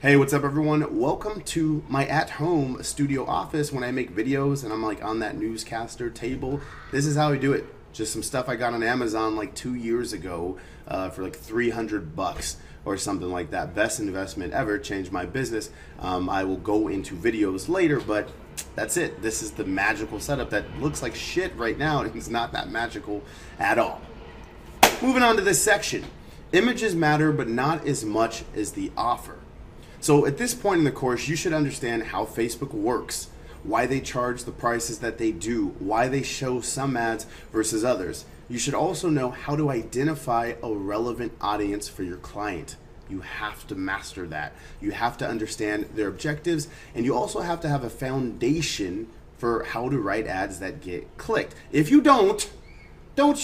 Hey, what's up everyone? Welcome to my at-home studio office when I make videos and I'm like on that newscaster table. This is how I do it. Just some stuff I got on Amazon like 2 years ago for like 300 bucks or something like that. Best investment ever, changed my business. I will go into videos later, but that's it. This is the magical setup that looks like shit right now. It's not that magical at all. Moving on to this section. Images matter, but not as much as the offer. So at this point in the course, you should understand how Facebook works, why they charge the prices that they do, why they show some ads versus others. You should also know how to identify a relevant audience for your client. You have to master that. You have to understand their objectives, and you also have to have a foundation for how to write ads that get clicked. If you don't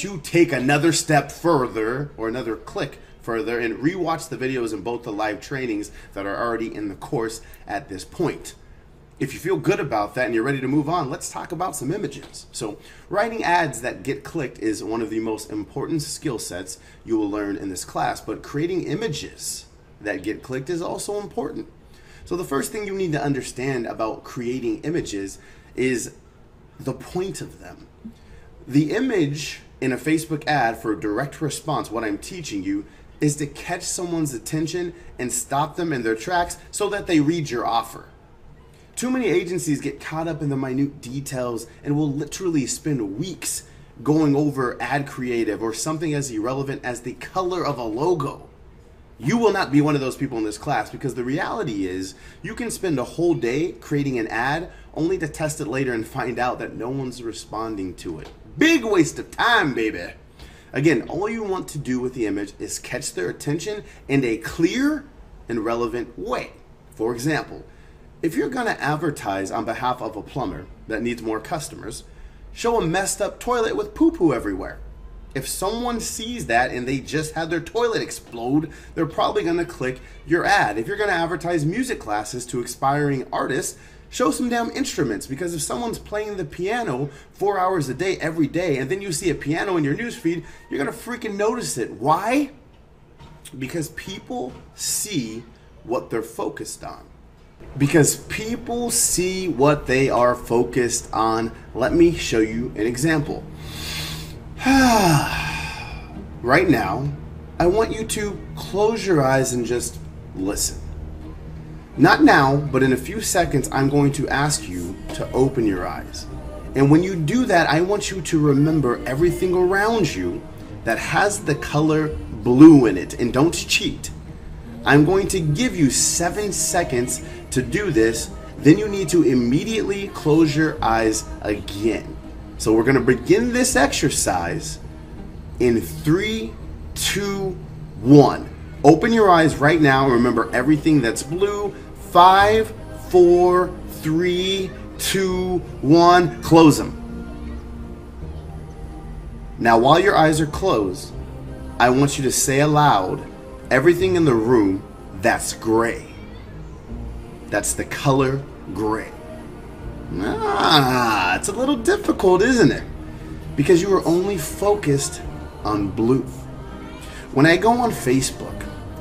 you take another step further or another click further and rewatch the videos in both the live trainings that are already in the course at this point. If you feel good about that and you're ready to move on, let's talk about some images. So writing ads that get clicked is one of the most important skill sets you will learn in this class, but creating images that get clicked is also important. So the first thing you need to understand about creating images is the point of them. The image in a Facebook ad for direct response, what I'm teaching you, is to catch someone's attention and stop them in their tracks so that they read your offer. Too many agencies get caught up in the minute details and will literally spend weeks going over ad creative or something as irrelevant as the color of a logo. You will not be one of those people in this class, because the reality is you can spend a whole day creating an ad only to test it later and find out that no one's responding to it. Big waste of time, baby. Again, all you want to do with the image is catch their attention in a clear and relevant way. For example, if you're going to advertise on behalf of a plumber that needs more customers, show a messed up toilet with poo-poo everywhere. If someone sees that and they just had their toilet explode, they're probably going to click your ad. If you're going to advertise music classes to aspiring artists, show some damn instruments, because if someone's playing the piano 4 hours a day every day and then you see a piano in your newsfeed, you're going to freaking notice it. Why? Because people see what they're focused on. Because people see what they are focused on. Let me show you an example. Right now, I want you to close your eyes and just listen. Not now, but in a few seconds, I'm going to ask you to open your eyes. And when you do that, I want you to remember everything around you that has the color blue in it. And don't cheat. I'm going to give you 7 seconds to do this. Then you need to immediately close your eyes again. So we're going to begin this exercise in 3, 2, 1. Open your eyes right now and remember everything that's blue. 5, 4, 3, 2, 1. Close them. Now, while your eyes are closed, I want you to say aloud everything in the room that's gray. That's the color gray. It's a little difficult, isn't it? Because you are only focused on blue. When I go on Facebook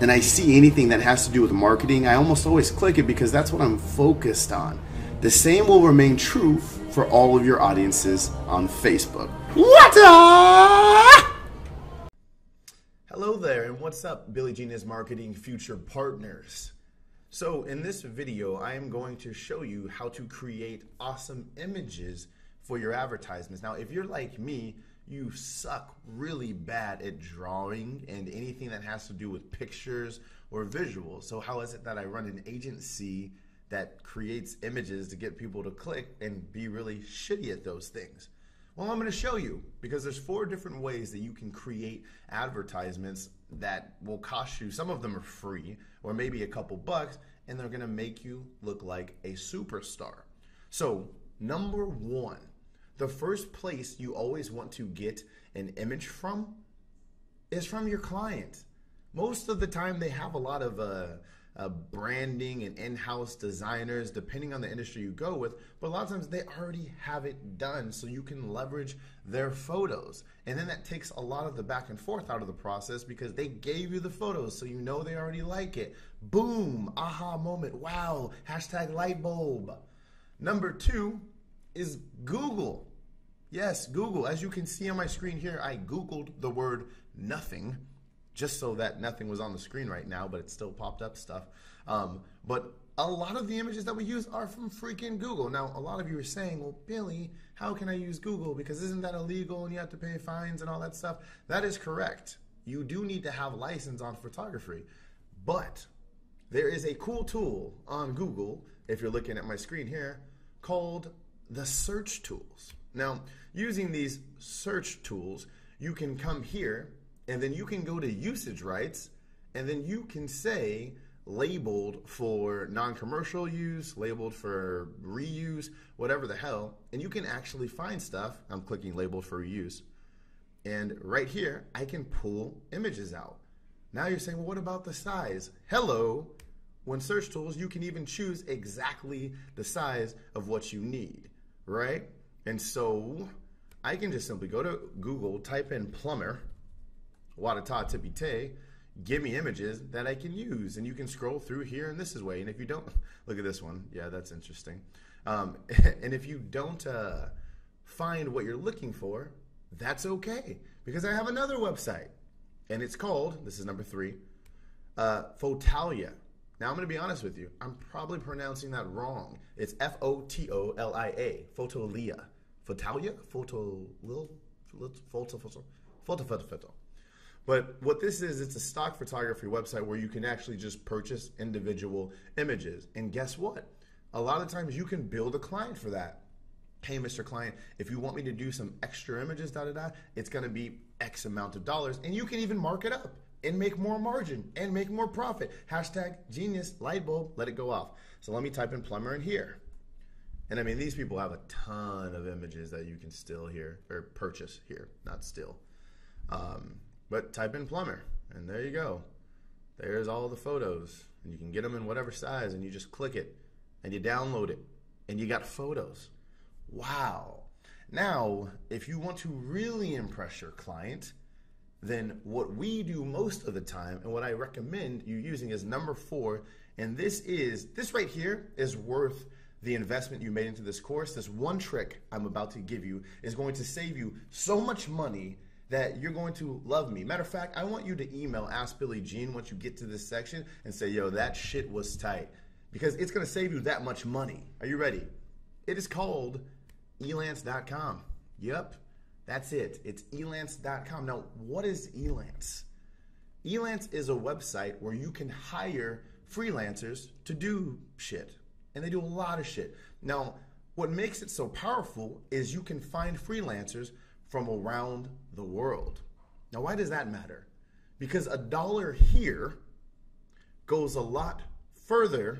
and I see anything that has to do with marketing, I almost always click it because that's what I'm focused on. The same will remain true for all of your audiences on Facebook. What up? Hello there, and what's up, Billy Genius Marketing future partners? So in this video, I am going to show you how to create awesome images for your advertisements. Now, if you're like me, you suck really bad at drawing and anything that has to do with pictures or visuals. So how is it that I run an agency that creates images to get people to click and be really shitty at those things? Well, I'm going to show you, because there's 4 different ways that you can create advertisements that will cost you. Some of them are free or maybe a couple bucks, and they're going to make you look like a superstar. So number 1, the first place you always want to get an image from is from your client. Most of the time they have a lot of branding and in-house designers, depending on the industry you go with. But a lot of times they already have it done, so you can leverage their photos. And then that takes a lot of the back and forth out of the process because they gave you the photos, so you know they already like it. Boom, aha moment, wow, hashtag light bulb. Number 2 is Google. Yes, Google. As you can see on my screen here, I Googled the word nothing, just so that nothing was on the screen right now, but it still popped up stuff. But a lot of the images that we use are from freaking Google. Now, a lot of you are saying, well, Billy, how can I use Google? Because isn't that illegal and you have to pay fines and all that stuff? That is correct. You do need to have a license on photography. But there is a cool tool on Google, if you're looking at my screen here, called the search tools. Now, using these search tools, you can come here and then you can go to usage rights and then you can say labeled for non-commercial use, labeled for reuse, whatever the hell, and you can actually find stuff. I'm clicking labeled for reuse. And right here, I can pull images out. Now you're saying, well, what about the size? Hello. When search tools, you can even choose exactly the size of what you need, right? And so I can just simply go to Google, type in plumber, wadata tippy tay, give me images that I can use. And you can scroll through here in this way. And if you don't, look at this one. Yeah, that's interesting. And if you don't find what you're looking for, that's okay. Because I have another website. And it's called, this is number 3, Fotalia. Now, I'm going to be honest with you. I'm probably pronouncing that wrong. It's Fotolia. Fotolia. Fotalia? Foto. But what this is, it's a stock photography website where you can actually just purchase individual images. And guess what? A lot of times you can build a client for that. Hey, Mr. Client, if you want me to do some extra images, it's going to be X amount of dollars. And you can even mark it up and make more margin and make more profit. Hashtag genius, light bulb, let it go off. So let me type in plumber in here. And I mean, these people have a ton of images that you can still here or purchase here, not still. But type in plumber and there you go. There's all the photos and you can get them in whatever size and you just click it and you download it and you got photos. Wow. Now, if you want to really impress your client, then what we do most of the time and what I recommend you using is number 4. And this right here is worth the investment you made into this course. This one trick I'm about to give you is going to save you so much money that you're going to love me. Matter of fact, I want you to email Ask Billy Jean once you get to this section and say, yo, that shit was tight. Because it's going to save you that much money. Are you ready? It is called elance.com. Yep. That's it. It's elance.com. Now, what is Elance? Elance is a website where you can hire freelancers to do shit. And they do a lot of shit. Now, what makes it so powerful is you can find freelancers from around the world. Now, why does that matter? Because $1 here goes a lot further,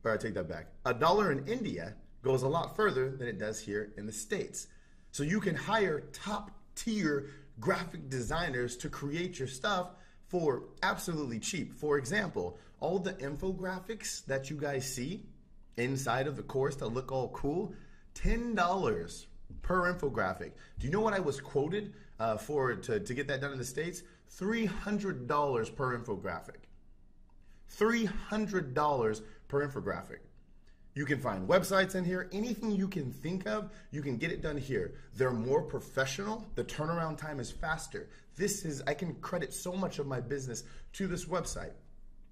or I take that back. $1 in India goes a lot further than it does here in the States. So you can hire top tier graphic designers to create your stuff for absolutely cheap. For example, all the infographics that you guys see inside of the course that look all cool, $10 per infographic. Do you know what I was quoted to get that done in the States? $300 per infographic. $300 per infographic. You can find websites in here. Anything you can think of, you can get it done here. They're more professional. The turnaround time is faster. I can credit so much of my business to this website.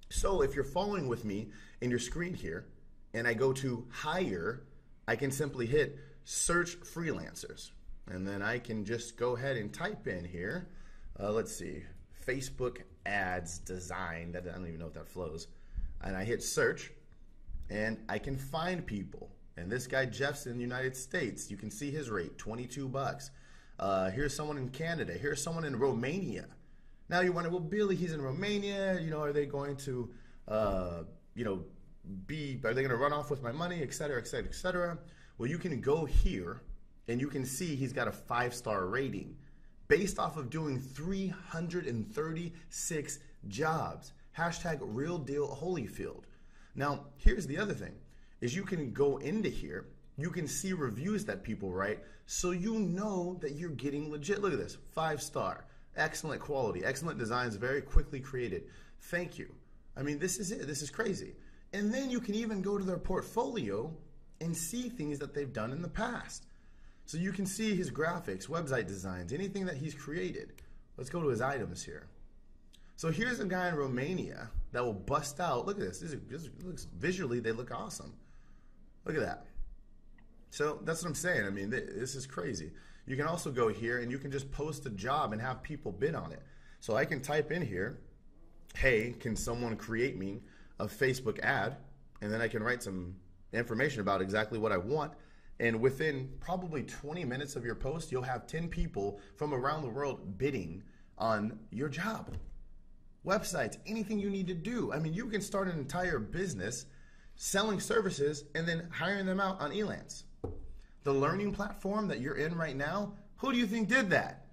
So if you're following with me in your screen here, and I go to hire, I can simply hit search freelancers. And then I can just go ahead and type in here, let's see, Facebook ads design. I don't even know if that flows. And I hit search. And I can find people. And this guy, Jeff's in the United States. You can see his rate, $22. Here's someone in Canada. Here's someone in Romania. Now you wonder, well, Billy, he's in Romania. Are they going to, are they going to run off with my money, et cetera, et cetera, et cetera? Well, you can go here and you can see he's got a 5-star rating based off of doing 336 jobs. hashtag real deal Holyfield. Now, here's the other thing, is you can go into here, you can see reviews that people write, so you know that you're getting legit. Look at this, 5-star, excellent quality, excellent designs, very quickly created. Thank you. I mean, this is it, this is crazy. And then you can even go to their portfolio and see things that they've done in the past. So you can see his graphics, website designs, anything that he's created. Let's go to his items here. So here's a guy in Romania that will bust out. Look at this. This looks visually, they look awesome. Look at that. So that's what I'm saying. I mean, this is crazy. You can also go here and you can just post a job and have people bid on it. So I can type in here, hey, can someone create me a Facebook ad? And then I can write some information about exactly what I want. And within probably 20 minutes of your post, you'll have 10 people from around the world bidding on your job. Websites, anything you need to do. I mean, you can start an entire business selling services and then hiring them out on Elance. The learning platform that you're in right now, who do you think did that?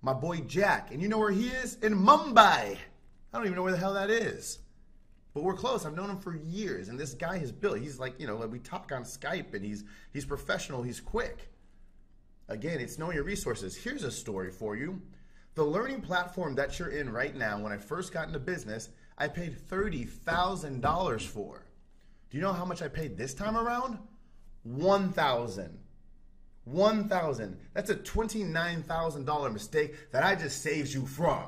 My boy Jack. And you know where he is? In Mumbai. I don't even know where the hell that is. But we're close. I've known him for years, and this guy has built. He's like, you know, we talk on Skype, and he's professional. He's quick. Again, it's knowing your resources. Here's a story for you. The learning platform that you're in right now, when I first got into business, I paid $30,000 for. Do you know how much I paid this time around? $1,000. $1,000. That's a $29,000 mistake that I just saved you from.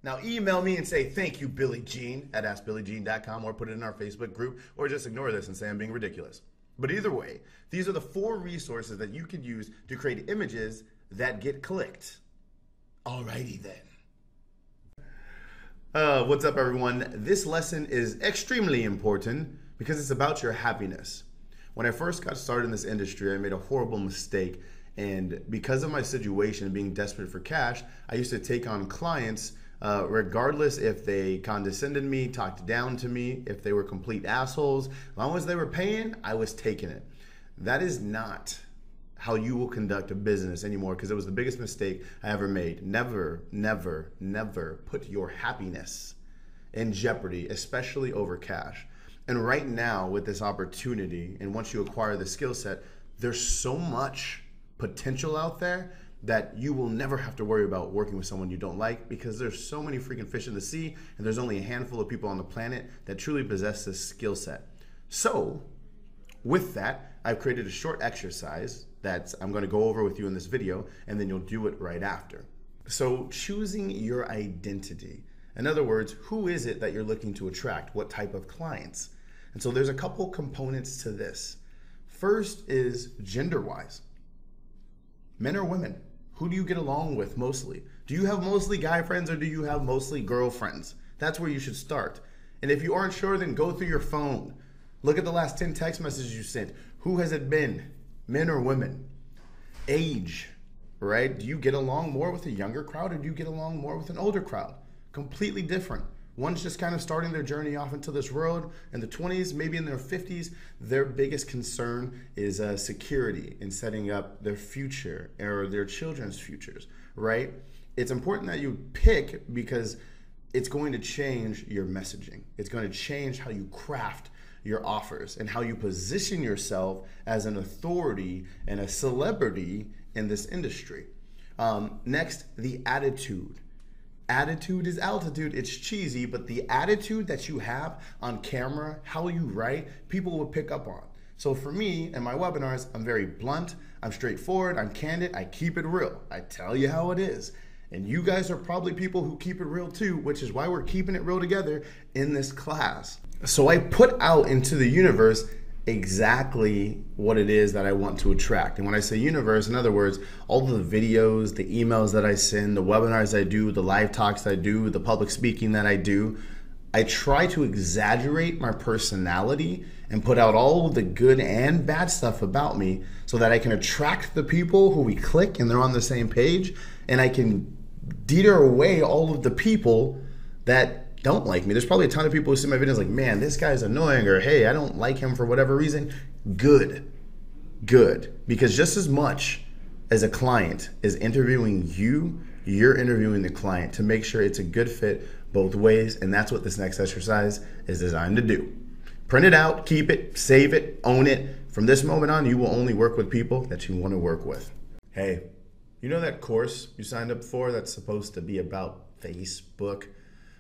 Now email me and say, thank you, Billy Jean, at AskBillyJean.com, or put it in our Facebook group, or just ignore this and say I'm being ridiculous. But either way, these are the 4 resources that you can use to create images that get clicked. Alrighty then. What's up, everyone? This lesson is extremely important because it's about your happiness. When I first got started in this industry, I made a horrible mistake. And because of my situation, being desperate for cash, I used to take on clients regardless if they condescended me, talked down to me, if they were complete assholes. As long as they were paying, I was taking it. That is not how you will conduct a business anymore, because it was the biggest mistake I ever made. Never, never, never put your happiness in jeopardy, especially over cash. And right now with this opportunity, and once you acquire the skill set, there's so much potential out there that you will never have to worry about working with someone you don't like, because there's so many freaking fish in the sea, and there's only a handful of people on the planet that truly possess this skill set. So with that, I've created a short exercise that I'm going to go over with you in this video, and then you'll do it right after. So choosing your identity. In other words, who is it that you're looking to attract? What type of clients? And so there's a couple components to this. First is gender-wise. Men or women? Who do you get along with mostly? Do you have mostly guy friends, or do you have mostly girlfriends? That's where you should start. And if you aren't sure, then go through your phone. Look at the last 10 text messages you sent. Who has it been? Men or women? Age, right? Do you get along more with a younger crowd, or do you get along more with an older crowd? Completely different. One's just kind of starting their journey off into this world in the 20s, maybe in their 50s. Their biggest concern is security and setting up their future or their children's futures, right? It's important that you pick, because it's going to change your messaging. It's going to change how you craft your offers and how you position yourself as an authority and a celebrity in this industry. Next, the attitude. Attitude is altitude. It's cheesy, but the attitude that you have on camera, how you write, people will pick up on. So for me and my webinars, I'm very blunt, I'm straightforward, I'm candid, I keep it real. I tell you how it is. And you guys are probably people who keep it real too, which is why we're keeping it real together in this class. So I put out into the universe exactly what it is that I want to attract. And when I say universe, in other words, all the videos, the emails that I send, the webinars I do, the live talks I do, the public speaking that I do, I try to exaggerate my personality and put out all of the good and bad stuff about me, so that I can attract the people who we click and they're on the same page, and I can deter away all of the people that don't like me. There's probably a ton of people who see my videos like, man, this guy's annoying, or hey, I don't like him for whatever reason. Good. Because just as much as a client is interviewing you, you're interviewing the client to make sure it's a good fit both ways, and that's what this next exercise is designed to do. Print it out, keep it, save it, own it. From this moment on, you will only work with people that you want to work with. Hey, you know that course you signed up for that's supposed to be about Facebook?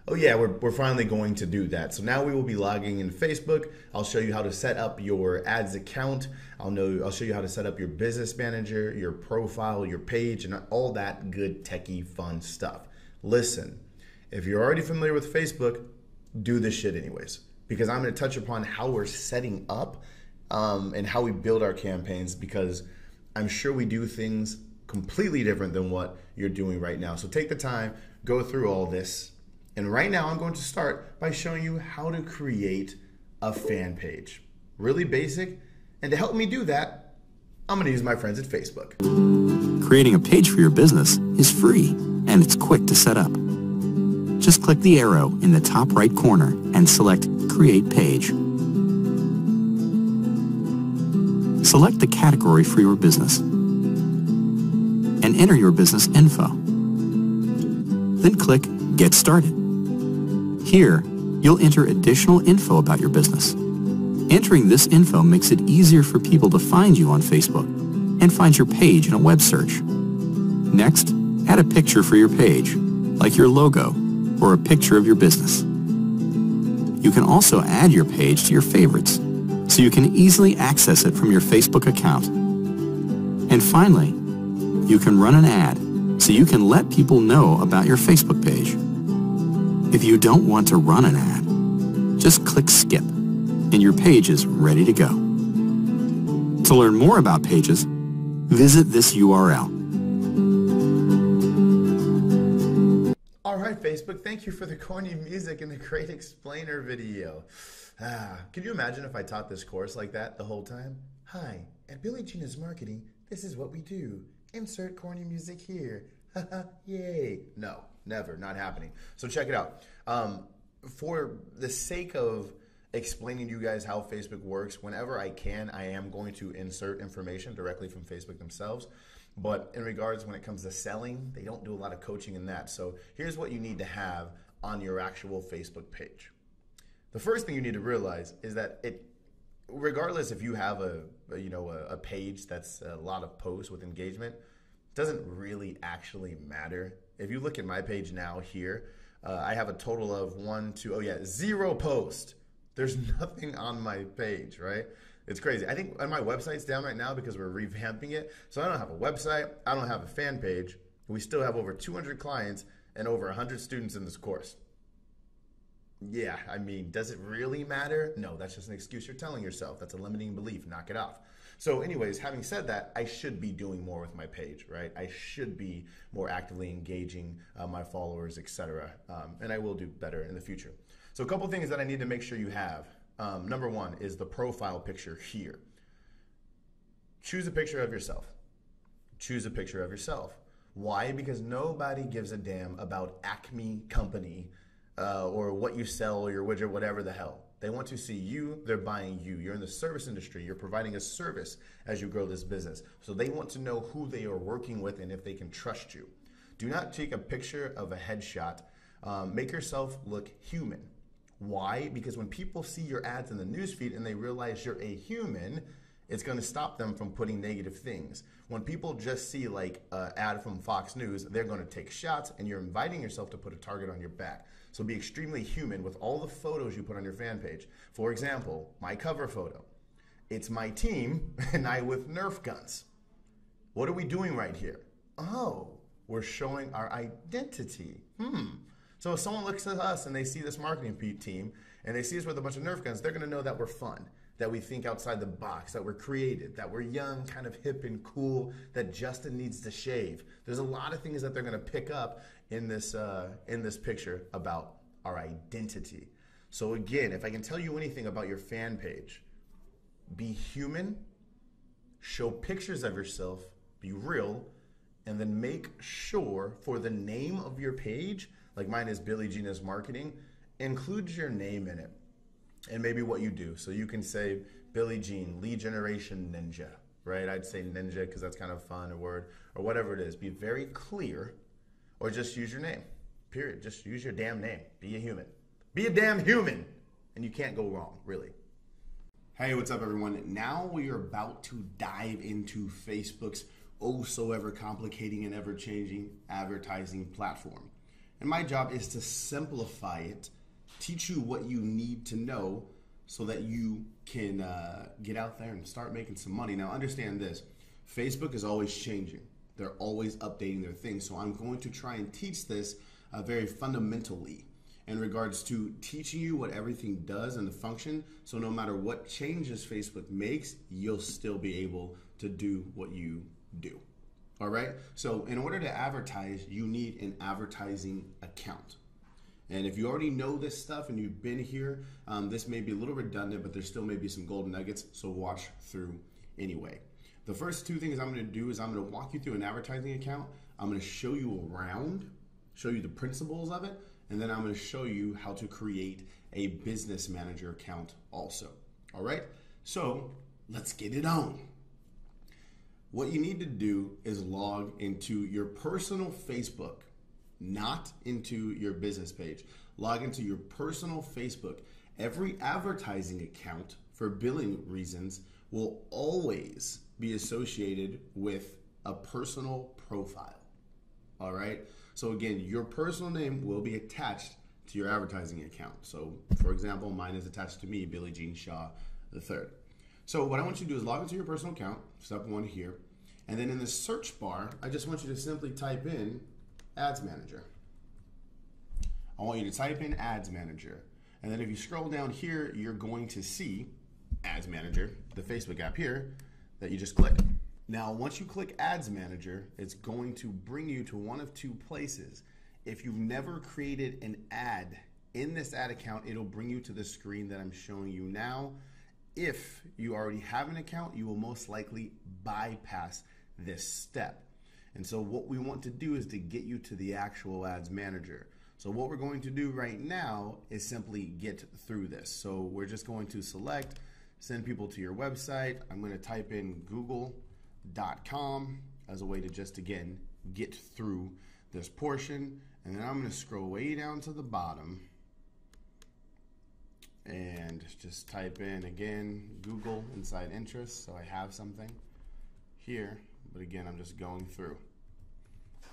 Oh yeah, we're finally going to do that. So now we will be logging in Facebook. I'll show you how to set up your ads account. I'll show you how to set up your business manager, your profile, your page, and all that good techie fun stuff. Listen, if you're already familiar with Facebook, do this shit anyways, because I'm going to touch upon how we're setting up and how we build our campaigns, because I'm sure we do things completely different than what you're doing right now. So take the time, go through all this. And right now I'm going to start by showing you how to create a fan page. Really basic. And to help me do that, I'm going to use my friends at Facebook. Creating a page for your business is free and it's quick to set up. Just click the arrow in the top right corner and select Create Page. Select the category for your business and enter your business info. Then click Get Started. Here, you'll enter additional info about your business. Entering this info makes it easier for people to find you on Facebook and find your page in a web search. Next, add a picture for your page, like your logo or a picture of your business. You can also add your page to your favorites, so you can easily access it from your Facebook account. And finally, you can run an ad, so you can let people know about your Facebook page. If you don't want to run an ad, just click Skip, and your page is ready to go. To learn more about pages, visit this URL. All right, Facebook, thank you for the corny music and the great explainer video. Can you imagine if I taught this course like that the whole time? Hi, at Billie Jean's Marketing, this is what we do. Insert corny music here. Yay. No, never, not happening. So check it out. For the sake of explaining to you guys how Facebook works, whenever I can, I am going to insert information directly from Facebook themselves. But in regards when it comes to selling, they don't do a lot of coaching in that. So here's what you need to have on your actual Facebook page. The first thing you need to realize is that regardless if you have a page that's a lot of posts with engagement, doesn't really actually matter. If you look at my page now here, I have a total of 0 posts. There's nothing on my page, right? It's crazy. I think my website's down right now because we're revamping it. So I don't have a website. I don't have a fan page. We still have over 200 clients and over 100 students in this course. Yeah, I mean, does it really matter? No, that's just an excuse you're telling yourself. That's a limiting belief. Knock it off. So anyways, having said that, I should be doing more with my page, right? I should be more actively engaging my followers, etc. And I will do better in the future. So a couple things that I need to make sure you have. Number one is the profile picture here. Choose a picture of yourself. Choose a picture of yourself. Why? Because nobody gives a damn about Acme Company or what you sell or your widget, whatever the hell. They want to see you, they're buying you. You're in the service industry, you're providing a service as you grow this business. So they want to know who they are working with and if they can trust you. Do not take a picture of a headshot. Make yourself look human. Why? Because when people see your ads in the newsfeed and they realize you're a human, it's going to stop them from putting negative things. When people just see like an ad from Fox News, they're going to take shots, and you're inviting yourself to put a target on your back. So be extremely human with all the photos you put on your fan page. For example, my cover photo. It's my team and I with Nerf guns. What are we doing right here? Oh, we're showing our identity. So if someone looks at us and they see this marketing team and they see us with a bunch of Nerf guns, they're going to know that we're fun, that we think outside the box, that we're creative, that we're young, kind of hip and cool, that Justin needs to shave. There's a lot of things that they're going to pick up in this picture about our identity. So again, if I can tell you anything about your fan page, be human, show pictures of yourself, be real, and then make sure for the name of your page, like mine is Billie Jean's Marketing, include your name in it and maybe what you do. So you can say Billie Jean, lead generation ninja, right? I'd say ninja because that's kind of fun, a word, or whatever it is. Be very clear, or just use your name. Period. Just use your damn name. Be a human. Be a damn human. And you can't go wrong, really. Hey, what's up, everyone? Now we are about to dive into Facebook's oh so ever complicating and ever changing advertising platform. And my job is to simplify it, teach you what you need to know so that you can get out there and start making some money. Now, understand this. Facebook is always changing. They're always updating their things. So I'm going to try and teach this very fundamentally in regards to teaching you what everything does and the function. So no matter what changes Facebook makes, you'll still be able to do what you do. All right. So in order to advertise, you need an advertising account. And if you already know this stuff and you've been here, this may be a little redundant, but there still may be some golden nuggets. So watch through anyway. The first two things I'm going to do is I'm going to walk you through an advertising account. I'm going to show you around, show you the principles of it, and then I'm going to show you how to create a business manager account also. All right. So let's get it on. What you need to do is log into your personal Facebook, not into your business page. Log into your personal Facebook. Every advertising account for billing reasons will always be associated with a personal profile. All right. So again, your personal name will be attached to your advertising account. So for example, mine is attached to me, Billy Jean Shaw III. So what I want you to do is log into your personal account, step one here. And then in the search bar, I just want you to simply type in Ads Manager. I want you to type in Ads Manager. And then if you scroll down here, you're going to see Ads Manager, the Facebook app here, that you just click. Now, once you click Ads Manager, it's going to bring you to one of two places. If you've never created an ad in this ad account, it'll bring you to the screen that I'm showing you now. If you already have an account, you will most likely bypass this step. And so what we want to do is to get you to the actual Ads Manager. So what we're going to do right now is simply get through this. So we're just going to select send people to your website. I'm going to type in google.com as a way to just, again, get through this portion. And then I'm going to scroll way down to the bottom and just type in, again, Google inside interest. So I have something here, but again, I'm just going through.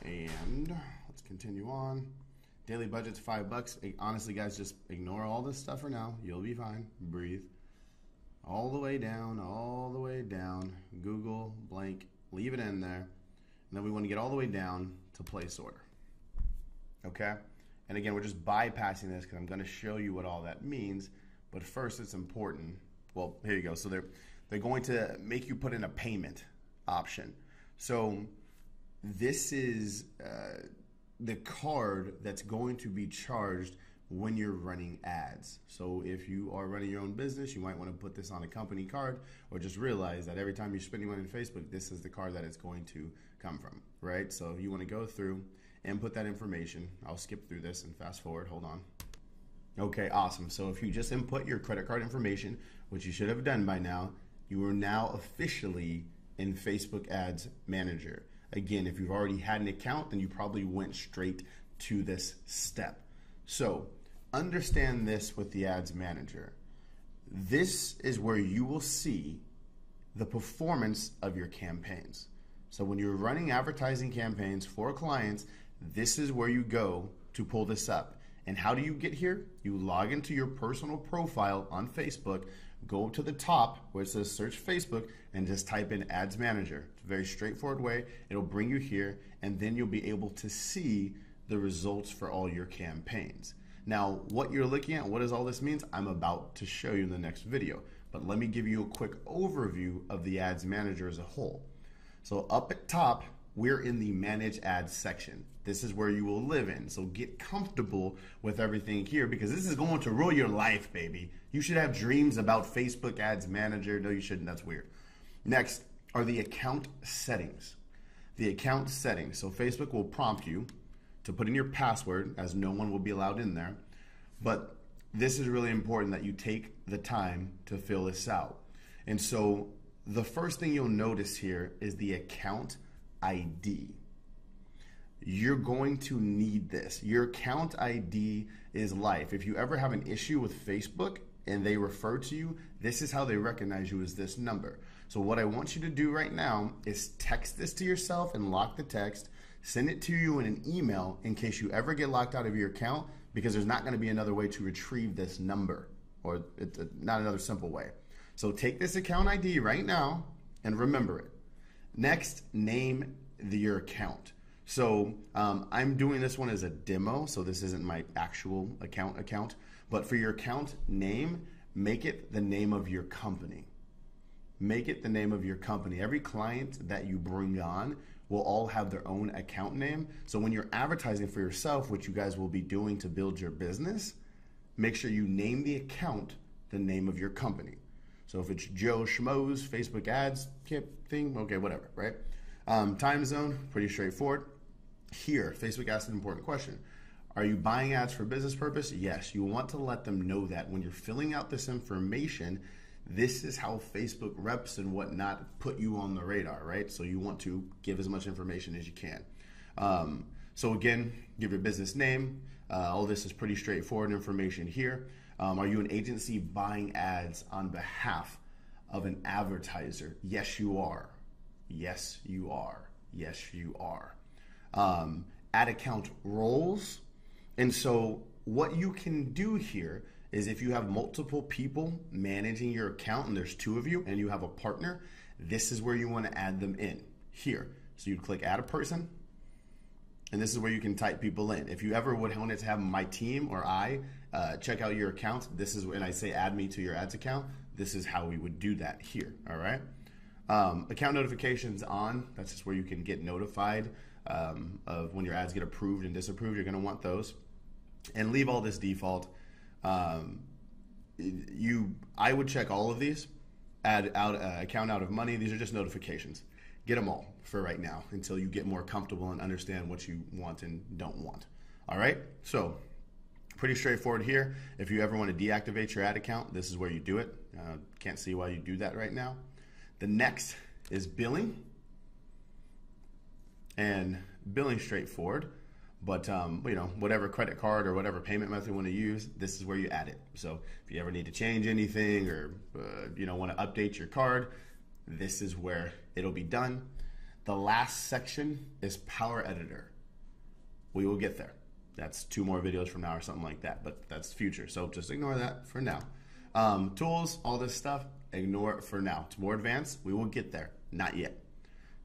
And let's continue on. Daily budget's $5. Honestly, guys, just ignore all this stuff for now. You'll be fine. Breathe. All the way down, Google, blank, leave it in there. And then we want to get all the way down to place order. Okay? And again, we're just bypassing this because I'm going to show you what all that means. But first, it's important. Well, here you go. So they're going to make you put in a payment option. So this is the card that's going to be charged when you're running ads. So if you are running your own business, you might want to put this on a company card, or just realize that every time you're spending money on Facebook, this is the card that it's going to come from, right? So if you want to go through and put that information, I'll skip through this and fast forward, hold on. Okay, awesome. So if you just input your credit card information, which you should have done by now, you are now officially in Facebook Ads Manager. Again, if you've already had an account, then you probably went straight to this step. So understand this with the Ads Manager. This is where you will see the performance of your campaigns. So when you're running advertising campaigns for clients, this is where you go to pull this up. And how do you get here? You log into your personal profile on Facebook, go to the top where it says search Facebook, and just type in Ads Manager. It's a very straightforward way. It'll bring you here, and then you'll be able to see the results for all your campaigns. Now, what you're looking at, what does all this mean? I'm about to show you in the next video, but let me give you a quick overview of the Ads Manager as a whole. So up at top, we're in the Manage Ads section. This is where you will live in. So get comfortable with everything here because this is going to rule your life, baby. You should have dreams about Facebook Ads Manager. No, you shouldn't. That's weird. Next are the account settings. The account settings. So Facebook will prompt you to put in your password, as no one will be allowed in there. But this is really important that you take the time to fill this out. And so the first thing you'll notice here is the account ID. you're going to need this. Your account ID is life. If you ever have an issue with Facebook and they refer to you, this is how they recognize you, as this number. So what I want you to do right now is text this to yourself and lock the text, send it to you in an email in case you ever get locked out of your account, because there's not going to be another way to retrieve this number, or it's not another simple way. So take this account ID right now and remember it. Next, name your account. So I'm doing this one as a demo, so this isn't my actual account, but for your account name, make it the name of your company. Make it the name of your company. Every client that you bring on will all have their own account name. So when you're advertising for yourself, which you guys will be doing to build your business, make sure you name the account the name of your company. So if it's Joe Schmo's Facebook ads thing, okay, whatever, right? Time zone, pretty straightforward. Here, Facebook asked an important question. Are you buying ads for business purpose? Yes, you want to let them know that when you're filling out this information, this is how Facebook reps and whatnot put you on the radar, right? So you want to give as much information as you can. So again, give your business name. All this is pretty straightforward information here. Are you an agency buying ads on behalf of an advertiser? Yes, you are. Yes, you are. Yes, you are. Ad account roles. And so what you can do here is, if you have multiple people managing your account and there's 2 of you and you have a partner, this is where you want to add them in here. So you'd click add a person, and this is where you can type people in. If you ever would want to have my team or I check out your account, this is when I say add me to your ads account, this is how we would do that here, all right? Account notifications on, that's just where you can get notified of when your ads get approved and disapproved. You're gonna want those. And leave all this default. I would check all of these. Add out account out of money. These are just notifications. Get them all for right now until you get more comfortable and understand what you want and don't want. All right, so pretty straightforward here. If you ever want to deactivate your ad account, this is where you do it. Can't see why you do that right now. The next is billing, and billing straightforward. But you know, whatever credit card or whatever payment method you want to use, this is where you add it. So if you ever need to change anything, or you know, want to update your card, this is where it'll be done. The last section is Power Editor. We will get there. That's 2 more videos from now or something like that, but that's future. So just ignore that for now. Tools, all this stuff, ignore it for now. It's more advanced. We will get there. Not yet.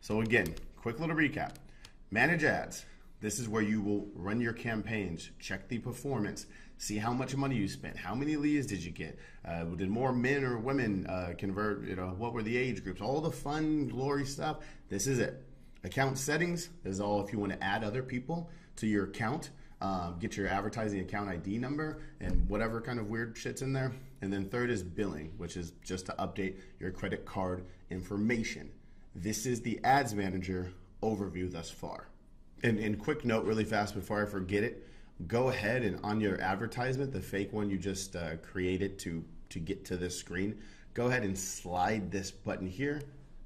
So again, quick little recap. Manage ads. This is where you will run your campaigns, check the performance, see how much money you spent, how many leads did you get, did more men or women convert, you know, what were the age groups, all the fun, glory stuff. This is it. Account settings is all if you want to add other people to your account, get your advertising account ID number and whatever kind of weird shit's in there. And then third is billing, which is just to update your credit card information. This is the Ads Manager overview thus far. And quick note really fast before I forget it, go ahead and on your advertisement, the fake one you just created to get to this screen, go ahead and slide this button here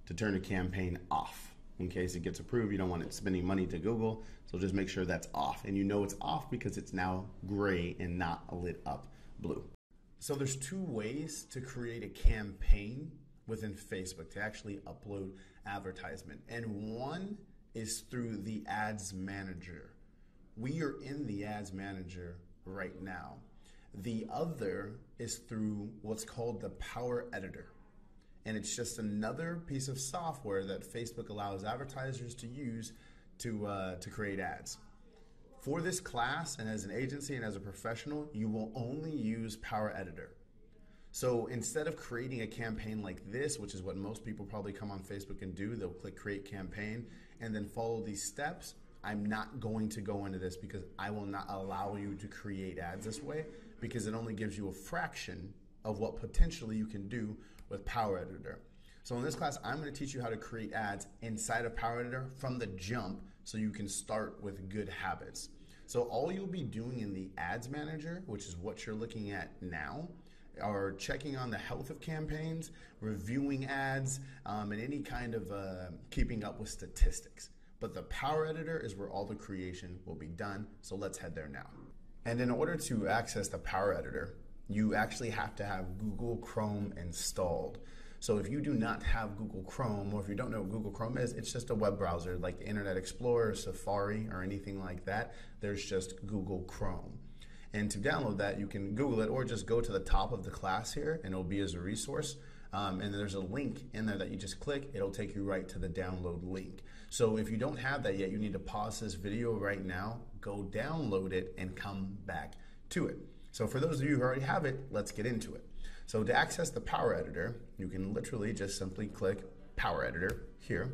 to turn a campaign off. In case it gets approved, you don't want it spending money to Google, so just make sure that's off. And you know it's off because it's now gray and not lit up blue. So there's 2 ways to create a campaign within Facebook to actually upload advertisement. And one is through the Ads Manager. We are in the Ads Manager right now. The other is through what's called the Power Editor. And it's just another piece of software that Facebook allows advertisers to use to create ads. For this class, and as an agency and as a professional, you will only use Power Editor. So instead of creating a campaign like this, which is what most people probably come on Facebook and do, they'll click create campaign and then follow these steps. I'm not going to go into this because I will not allow you to create ads this way, because it only gives you a fraction of what potentially you can do with Power Editor. So in this class, I'm going to teach you how to create ads inside of Power Editor from the jump so you can start with good habits. So all you'll be doing in the Ads Manager, which is what you're looking at now, are checking on the health of campaigns, reviewing ads, and any kind of keeping up with statistics. but the Power Editor is where all the creation will be done. So let's head there now. And in order to access the Power Editor, you actually have to have Google Chrome installed. So if you do not have Google Chrome, or if you don't know what Google Chrome is, it's just a web browser like the Internet Explorer, Safari, or anything like that. There's just Google Chrome. And to download that, you can Google it or just go to the top of the class here and it'll be as a resource. And there's a link in there that you just click, it'll take you right to the download link. So if you don't have that yet, you need to pause this video right now, go download it, and come back to it. So for those of you who already have it, let's get into it. So to access the Power Editor, you can literally just simply click Power Editor here.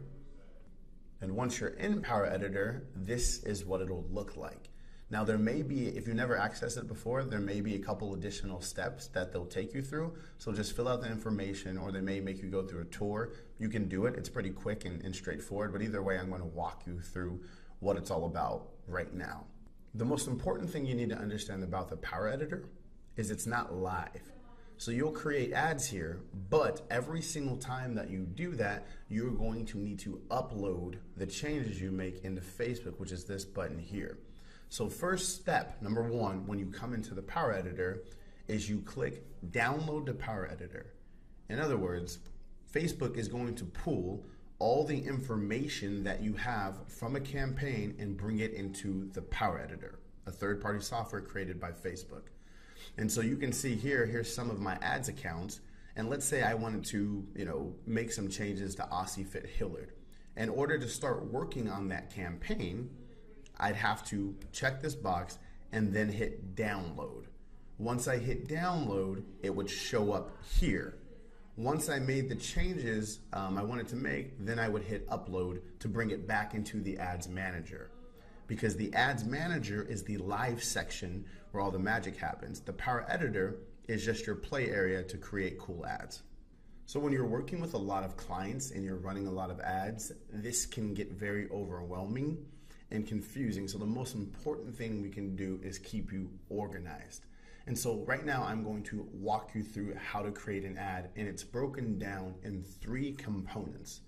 And once you're in Power Editor, this is what it'll look like. Now there may be, if you never accessed it before, there may be a couple additional steps that they'll take you through. So just fill out the information, or they may make you go through a tour. You can do it, it's pretty quick and straightforward, but either way I'm going to walk you through what it's all about right now. The most important thing you need to understand about the Power Editor is it's not live. So you'll create ads here, but every single time that you do that, you're going to need to upload the changes you make into Facebook, which is this button here. So first step, number one, when you come into the Power Editor, is you click Download the Power Editor. In other words, Facebook is going to pull all the information that you have from a campaign and bring it into the Power Editor, a third-party software created by Facebook. And so you can see here, here's some of my ads accounts, and let's say I wanted to, make some changes to Aussie Fit Hillard. In order to start working on that campaign, I'd have to check this box and then hit download. Once I hit download, it would show up here. Once I made the changes I wanted to make, then I would hit upload to bring it back into the ads manager. Because the ads manager is the live section where all the magic happens. The Power Editor is just your play area to create cool ads. So when you're working with a lot of clients and you're running a lot of ads, this can get very overwhelming and confusing. So the most important thing we can do is keep you organized. And so right now I'm going to walk you through how to create an ad, and it's broken down in 3 components.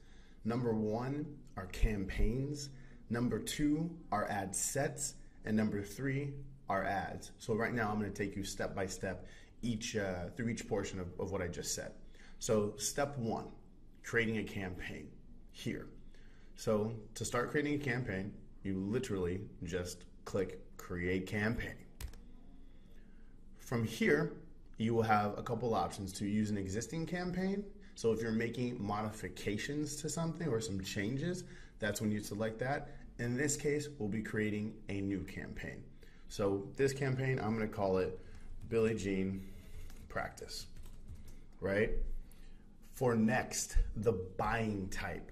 Number 1 are campaigns, number 2 are ad sets, and number 3 are ads. So right now I'm going to take you step by step through each portion of what I just said. So step 1, creating a campaign here. So to start creating a campaign, you literally just click Create Campaign. From here, you will have a couple options to use an existing campaign. So if you're making modifications to something or some changes, that's when you select that. In this case, we'll be creating a new campaign. So this campaign, I'm going to call it Billie Jean Practice, right? For next, the buying type.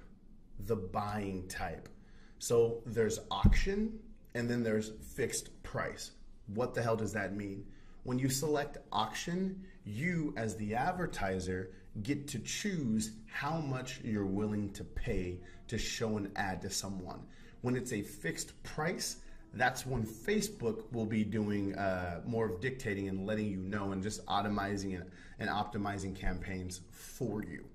So there's auction and then there's fixed price. What the hell does that mean? When you select auction, you as the advertiser get to choose how much you're willing to pay to show an ad to someone. When it's a fixed price, that's when Facebook will be doing more of dictating and letting you know and just automizing and optimizing campaigns for you.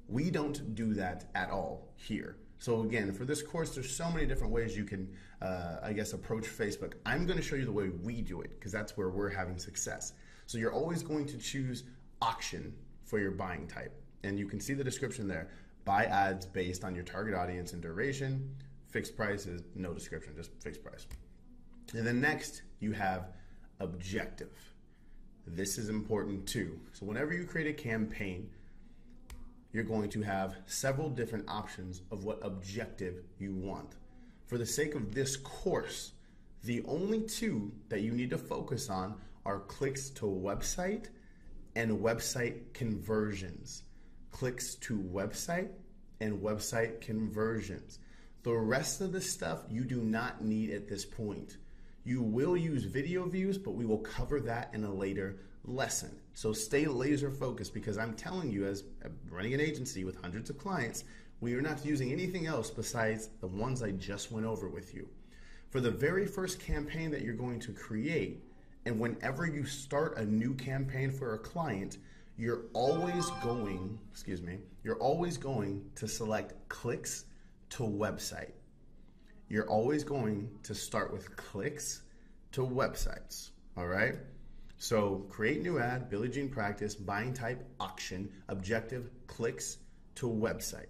We don't do that at all here. So again, for this course, there's so many different ways you can, approach Facebook. I'm going to show you the way we do it because that's where we're having success. So you're always going to choose auction for your buying type. And you can see the description there. Buy ads based on your target audience and duration. Fixed price is no description, just fixed price. And then next, you have objective. This is important too. So whenever you create a campaign, you're going to have several different options of what objective you want. For the sake of this course, the only 2 that you need to focus on are clicks to website and website conversions. Clicks to website and website conversions. The rest of the stuff you do not need at this point. You will use video views, but we will cover that in a later lesson. So stay laser focused because I'm telling you, as running an agency with hundreds of clients, we are not using anything else besides the ones I just went over with you. For the very first campaign that you're going to create, and whenever you start a new campaign for a client, you're always going to select clicks to website. you're always going to start with clicks to websites, all right? So create new ad, Billie Jean practice, buying type, auction, objective, clicks to website.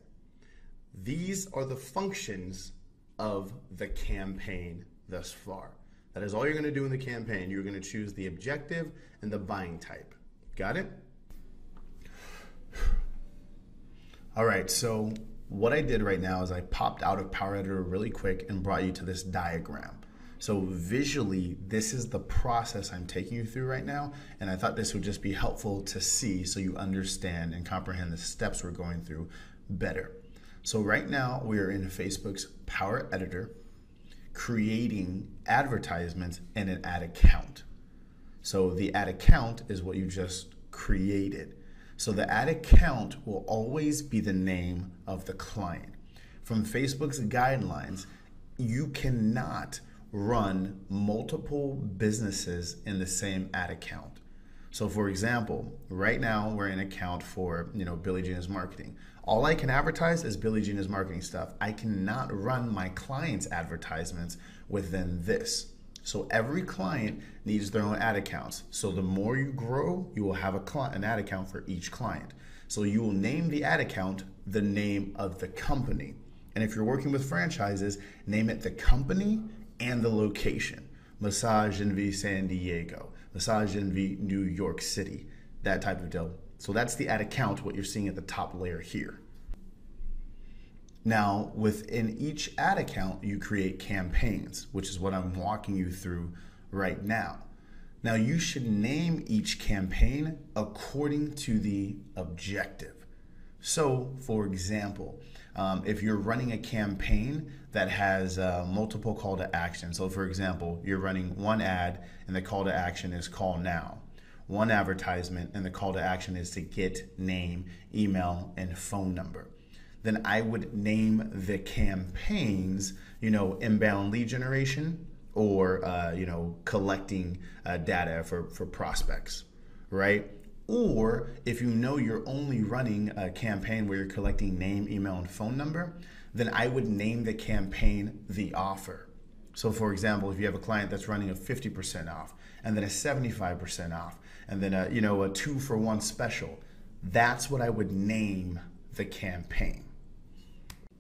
These are the functions of the campaign thus far. That is all you're going to do in the campaign. You're going to choose the objective and the buying type. Got it? All right, so what I did right now is I popped out of Power Editor really quick and brought you to this diagram. So visually, this is the process I'm taking you through right now, and I thought this would just be helpful to see so you understand and comprehend the steps we're going through better. So right now, we are in Facebook's Power Editor, creating advertisements and an ad account. So the ad account is what you just created. So the ad account will always be the name of the client. From Facebook's guidelines, you cannot run multiple businesses in the same ad account. So for example, right now we're in an account for, Billie Jean is marketing. All I can advertise is Billie Jean is marketing stuff. I cannot run my clients' advertisements within this. So every client needs their own ad accounts. So the more you grow, you will have an ad account for each client. So you will name the ad account the name of the company. And if you're working with franchises, name it the company and the location. Massage Envy San Diego, Massage Envy New York City, that type of deal. So that's the ad account, what you're seeing at the top layer here. Now, within each ad account, you create campaigns, which is what I'm walking you through right now. Now, you should name each campaign according to the objective. So, for example, if you're running a campaign that has multiple call to action, so for example, you're running one ad and the call to action is call now. One advertisement and the call to action is to get name, email, and phone number. Then I would name the campaigns, inbound lead generation or, collecting data for prospects, right? Or if you're only running a campaign where you're collecting name, email, and phone number, then I would name the campaign the offer. So for example, if you have a client that's running a 50% off and then a 75% off and then a 2-for-1 special, that's what I would name the campaign.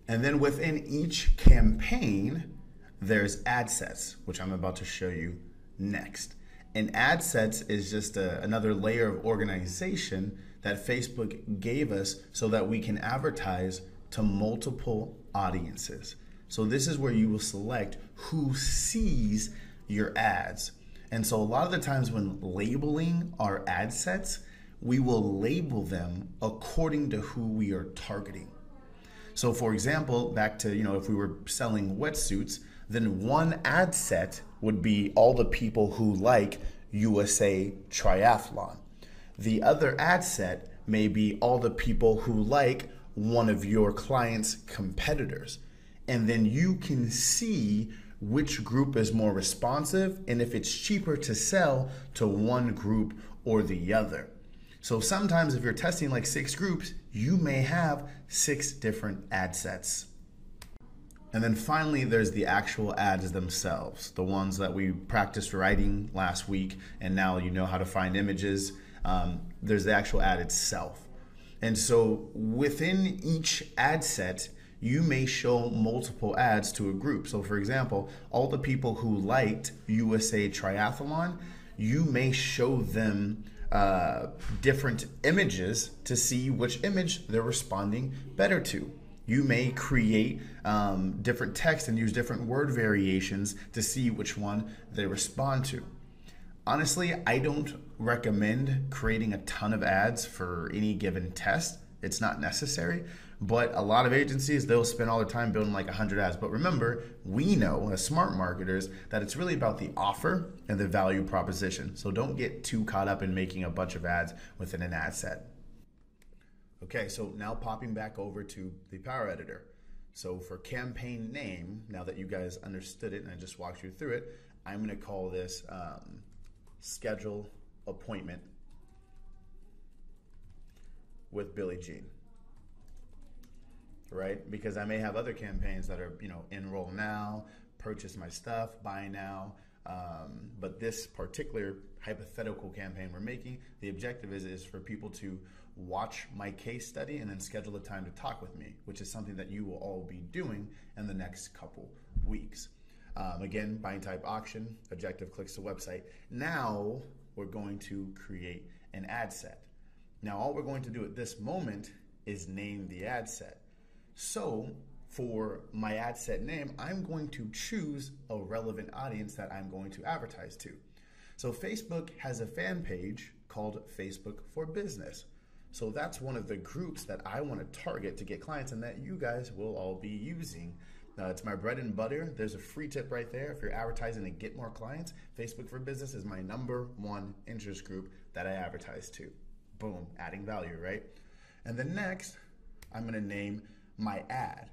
And then within each campaign, there's ad sets, which I'm about to show you next. And ad sets is just another layer of organization that Facebook gave us so that we can advertise to multiple audiences. So this is where you will select who sees your ads. And so a lot of the times when labeling our ad sets, we will label them according to who we are targeting. So for example, back to, if we were selling wetsuits, then one ad set would be all the people who like USA Triathlon. The other ad set may be all the people who like one of your client's competitors. And then you can see which group is more responsive and if it's cheaper to sell to one group or the other. So sometimes if you're testing like 6 groups, you may have 6 different ad sets. And then finally, there's the actual ads themselves, the ones that we practiced writing last week, and now you know how to find images. There's the actual ad itself. And so within each ad set, you may show multiple ads to a group. So for example, all the people who liked USA Triathlon, you may show them different images to see which image they're responding better to. You may create different text and use different word variations to see which one they respond to. Honestly, I don't recommend creating a ton of ads for any given test. It's not necessary, but a lot of agencies, they'll spend all their time building like 100 ads. But remember, we know as smart marketers that it's really about the offer and the value proposition. So don't get too caught up in making a bunch of ads within an ad set. Okay, so now popping back over to the Power Editor. So for campaign name, now that you guys understood it and I just walked you through it, I'm gonna call this schedule appointment with Billie Jean. right? Because I may have other campaigns that are, enroll now, purchase my stuff, buy now. But this particular hypothetical campaign we're making, the objective is for people to watch my case study and then schedule a time to talk with me, which is something that you will all be doing in the next couple weeks. Again, buying type auction, objective clicks to website. Now we're going to create an ad set. Now all we're going to do at this moment is name the ad set. So for my ad set name, I'm going to choose a relevant audience that I'm going to advertise to. So Facebook has a fan page called Facebook for Business. So that's one of the groups that I want to target to get clients and that you guys will all be using. It's my bread and butter. There's a free tip right there. If you're advertising to get more clients, Facebook for Business is my #1 interest group that I advertise to. Boom, adding value, right? And then next, I'm going to name my ad.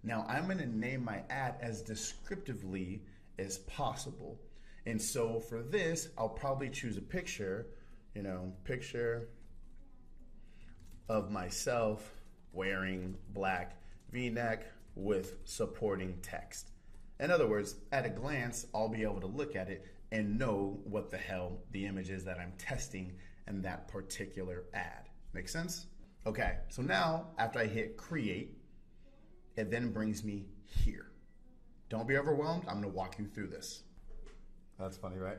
Now, I'm going to name my ad as descriptively as possible. And so for this, I'll probably choose a picture, picture of myself wearing black V-neck with supporting text. In other words, at a glance, I'll be able to look at it and know what the hell the image is that I'm testing in that particular ad. Make sense? Okay, so now after I hit create, it then brings me here. Don't be overwhelmed. I'm going to walk you through this. That's funny, right?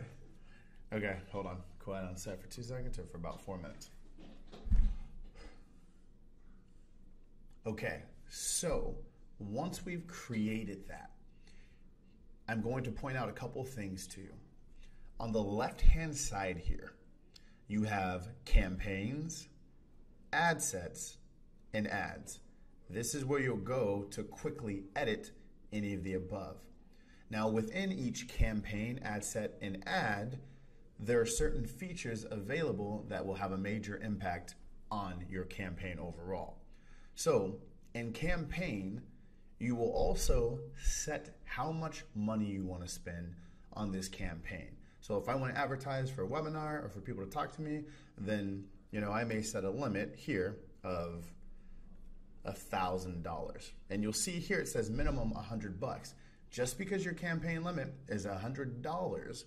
Okay, hold on. Quiet on set for 2 seconds or for about 4 minutes. Okay, so once we've created that, I'm going to point out a couple things to you. On the left-hand side here, you have campaigns, ad sets, and ads. This is where you'll go to quickly edit any of the above. Now, within each campaign, ad set, and ad, there are certain features available that will have a major impact on your campaign overall. So, in campaign, you will also set how much money you want to spend on this campaign. So if I want to advertise for a webinar or for people to talk to me, then I may set a limit here of $1,000. And you'll see here it says minimum $100. Just because your campaign limit is $100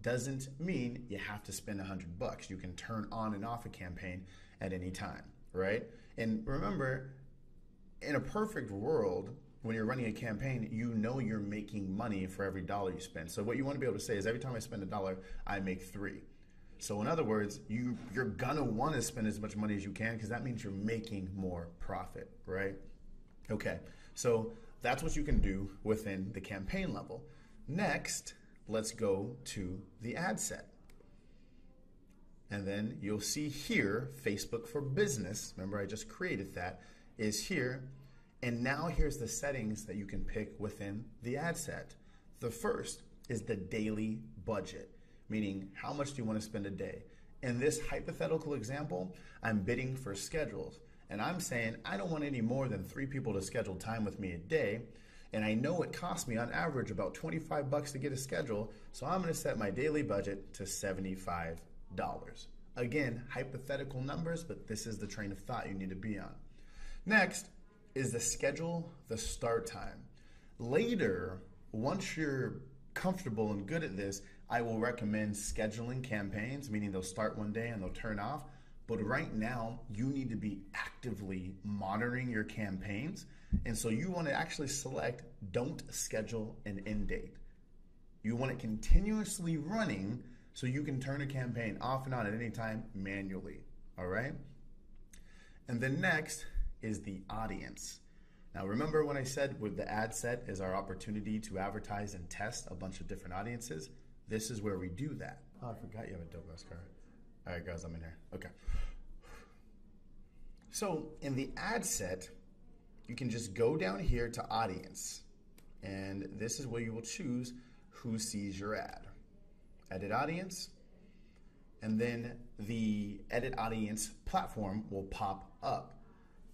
doesn't mean you have to spend $100. You can turn on and off a campaign at any time, right? And remember, in a perfect world, when you're running a campaign, you're making money for every dollar you spend. So what you want to be able to say is every time I spend $1, I make $3. So in other words, you're gonna want to spend as much money as you can because that means you're making more profit, right? Okay, so that's what you can do within the campaign level. Next, let's go to the ad set. And then you'll see here, Facebook for Business, remember I just created that, is here. And now here's the settings that you can pick within the ad set. The first is the daily budget, meaning how much do you want to spend a day? In this hypothetical example, I'm bidding for schedules. And I'm saying I don't want any more than 3 people to schedule time with me a day. And I know it costs me on average about $25 to get a schedule. So I'm going to set my daily budget to $75. Again, hypothetical numbers, but this is the train of thought you need to be on. Next is the schedule the start time. Later, once you're comfortable and good at this, I will recommend scheduling campaigns, meaning they'll start one day and they'll turn off. But right now, you need to be actively monitoring your campaigns. And so you want to actually select don't schedule an end date. You want it continuously running so you can turn a campaign off and on at any time manually, all right? And then next is the audience. Now remember when I said with the ad set is our opportunity to advertise and test a bunch of different audiences? This is where we do that. Oh, I forgot you have a dope ass car. All right, guys, I'm in here. Okay. So in the ad set, you can just go down here to audience. And this is where you will choose who sees your ad. Edit audience. And then the edit audience platform will pop up.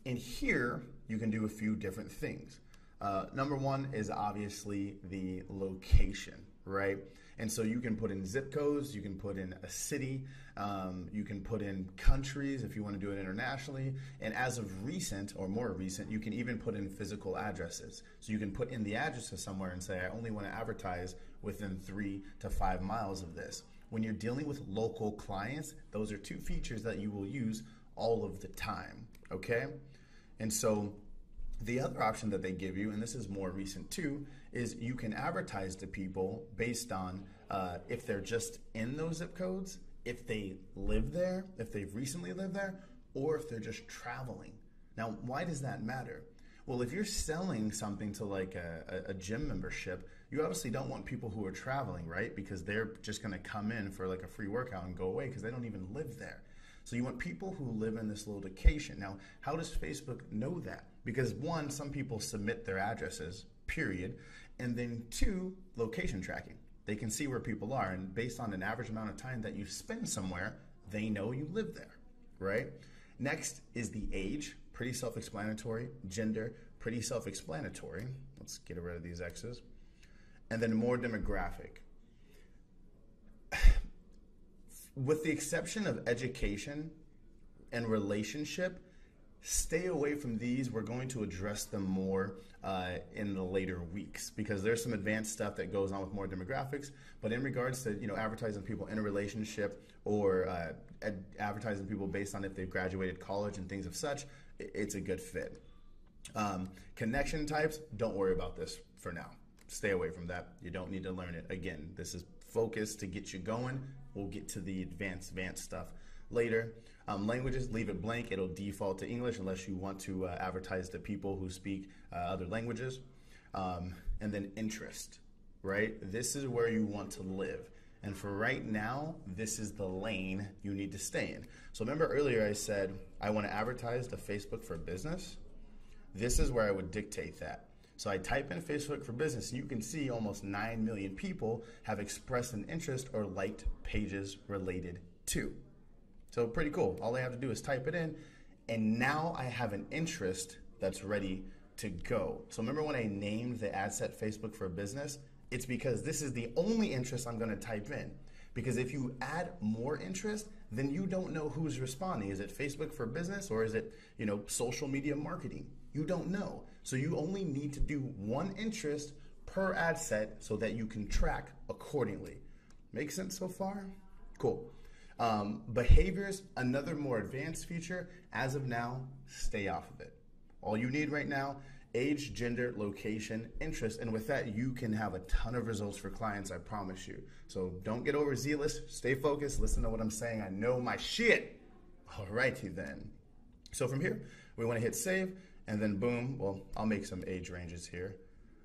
And here, you can do a few different things. Number one is obviously the location, right? And so you can put in zip codes, you can put in a city, you can put in countries if you want to do it internationally. And as of recent or more recent, you can even put in physical addresses. So you can put in the address of somewhere and say, I only want to advertise within 3 to 5 miles of this. When you're dealing with local clients, those are two features that you will use all of the time, okay? And so the other option that they give you, and this is more recent too, is you can advertise to people based on if they're just in those zip codes, if they live there, if they've recently lived there, or if they're just traveling. Now, why does that matter? Well, if you're selling something to like a gym membership, you obviously don't want people who are traveling, right? Because they're just gonna come in for like a free workout and go away because they don't even live there. So you want people who live in this location. Now, how does Facebook know that? Because one, some people submit their addresses, period. And then two, location tracking. They can see where people are, and based on an average amount of time that you spend somewhere, they know you live there, right? Next is the age, pretty self-explanatory. Gender, pretty self-explanatory. Let's get rid of these X's. And then more demographic. With the exception of education and relationship, stay away from these. We're going to address them more in the later weeks because there's some advanced stuff that goes on with more demographics. But in regards to advertising people in a relationship or advertising people based on if they've graduated college and things of such, it's a good fit. Connection types, don't worry about this for now. Stay away from that. You don't need to learn it. Again, this is focused to get you going. We'll get to the advanced stuff later. Languages, leave it blank. It'll default to English unless you want to advertise to people who speak other languages. And then interest, right? This is where you want to live. And for right now, this is the lane you need to stay in. So remember earlier I said, I want to advertise to Facebook for business. This is where I would dictate that. So I type in Facebook for business, and you can see almost 9 million people have expressed an interest or liked pages related to. So pretty cool. All I have to do is type it in, and now I have an interest that's ready to go. So remember when I named the ad set Facebook for business? It's because this is the only interest I'm going to type in. Because if you add more interest, then you don't know who's responding. Is it Facebook for business or is it, social media marketing? You don't know. So you only need to do one interest per ad set so that you can track accordingly. Make sense so far? Cool. Behaviors, another more advanced feature. As of now, stay off of it. All you need right now, age, gender, location, interest, and with that, you can have a ton of results for clients, I promise you. So don't get overzealous, stay focused, listen to what I'm saying, I know my shit. Alrighty then. So from here, we want to hit save, and then boom, well, I'll make some age ranges here.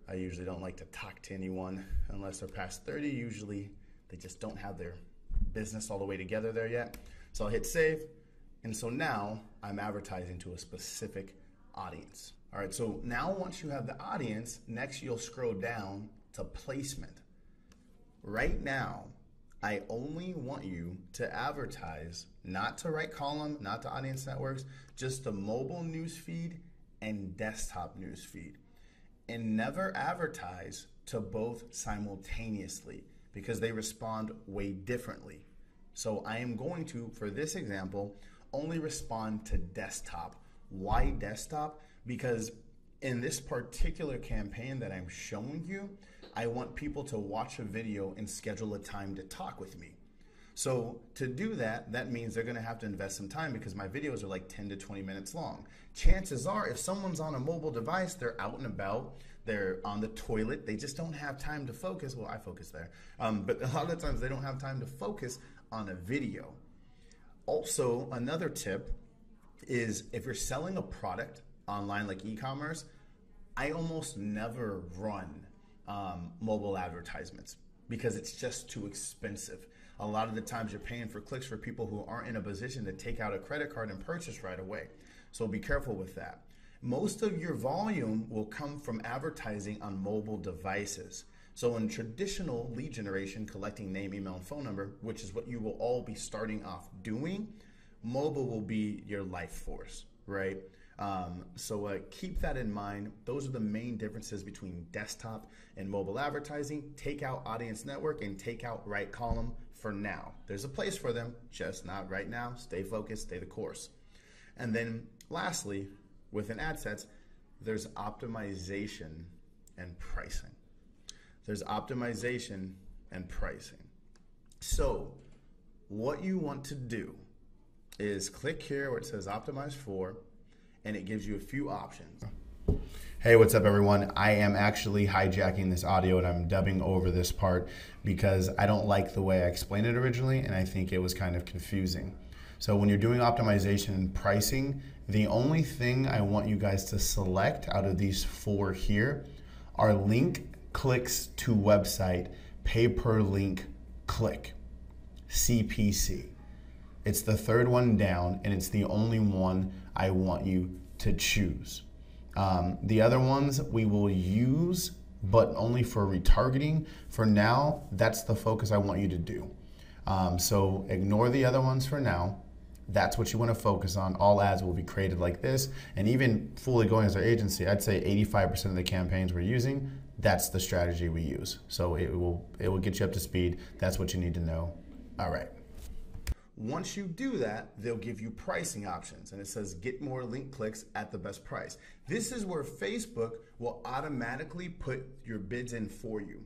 I usually don't like to talk to anyone unless they're past 30. Usually they just don't have their business all the way together there yet. So I'll hit save, and so now I'm advertising to a specific audience. All right, so now once you have the audience, next you'll scroll down to placement. Right now, I only want you to advertise, not to right column, not to audience networks, just the mobile news feed and desktop news feed. And never advertise to both simultaneously because they respond way differently. So I am going to, for this example, only respond to desktop. Why desktop? Because in this particular campaign that I'm showing you, I want people to watch a video and schedule a time to talk with me. So to do that, that means they're gonna have to invest some time because my videos are like 10 to 20 minutes long. Chances are, if someone's on a mobile device, they're out and about, they're on the toilet, they just don't have time to focus. Well, I focus there. But a lot of times they don't have time to focus on a video. Also, another tip is if you're selling a product online like e-commerce, I almost never run mobile advertisements because it's just too expensive. A lot of the times you're paying for clicks for people who aren't in a position to take out a credit card and purchase right away. So be careful with that. Most of your volume will come from advertising on mobile devices. So in traditional lead generation, collecting name, email, and phone number, which is what you will all be starting off doing, mobile will be your life force, right? So keep that in mind. Those are the main differences between desktop and mobile advertising. Take out audience network and take out right column for now. There's a place for them, just not right now. Stay focused, stay the course. And then lastly, within ad sets, there's optimization and pricing. There's optimization and pricing. So what you want to do is click here where it says optimize for, and it gives you a few options. Hey, what's up everyone? I am actually hijacking this audio and I'm dubbing over this part because I don't like the way I explained it originally and I think it was kind of confusing. So when you're doing optimization and pricing, the only thing I want you guys to select out of these four here are link clicks to website, pay per link click, CPC. It's the third one down and it's the only one I want you to choose. The other ones we will use, but only for retargeting. For now, that's the focus I want you to do. So ignore the other ones for now. That's what you want to focus on. All ads will be created like this. And even fully going as our agency, I'd say 85% of the campaigns we're using, that's the strategy we use. So it will get you up to speed. That's what you need to know. All right. Once you do that, they'll give you pricing options, and it says get more link clicks at the best price. This is where Facebook will automatically put your bids in for you.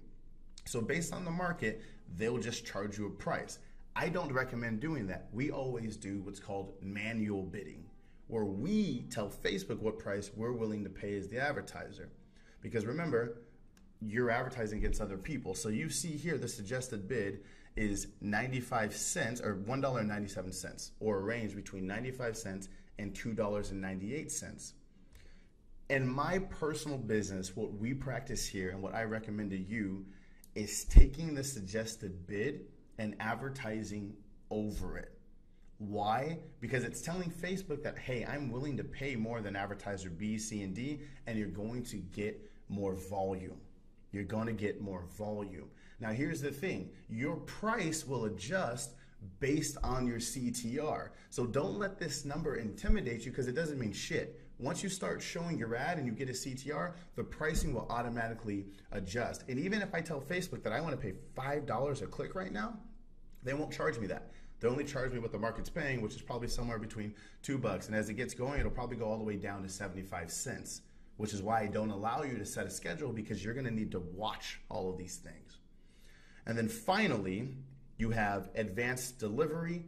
So based on the market, they'll just charge you a price. I don't recommend doing that. We always do what's called manual bidding, where we tell Facebook what price we're willing to pay as the advertiser. Because remember, you're advertising against other people. So you see here the suggested bid is 95 cents or $1.97, or a range between 95 cents and $2.98. In my personal business, what we practice here and what I recommend to you is taking the suggested bid and advertising over it. Why? Because it's telling Facebook that, hey, I'm willing to pay more than advertiser B, C, and D, and you're going to get more volume. You're going to get more volume. Now here's the thing, your price will adjust based on your CTR. So don't let this number intimidate you because it doesn't mean shit. Once you start showing your ad and you get a CTR, the pricing will automatically adjust. And even if I tell Facebook that I want to pay $5 a click right now, they won't charge me that. They only charge me what the market's paying, which is probably somewhere between $2. And as it gets going, it'll probably go all the way down to 75 cents, which is why I don't allow you to set a schedule, because you're going to need to watch all of these things. And then finally, you have advanced delivery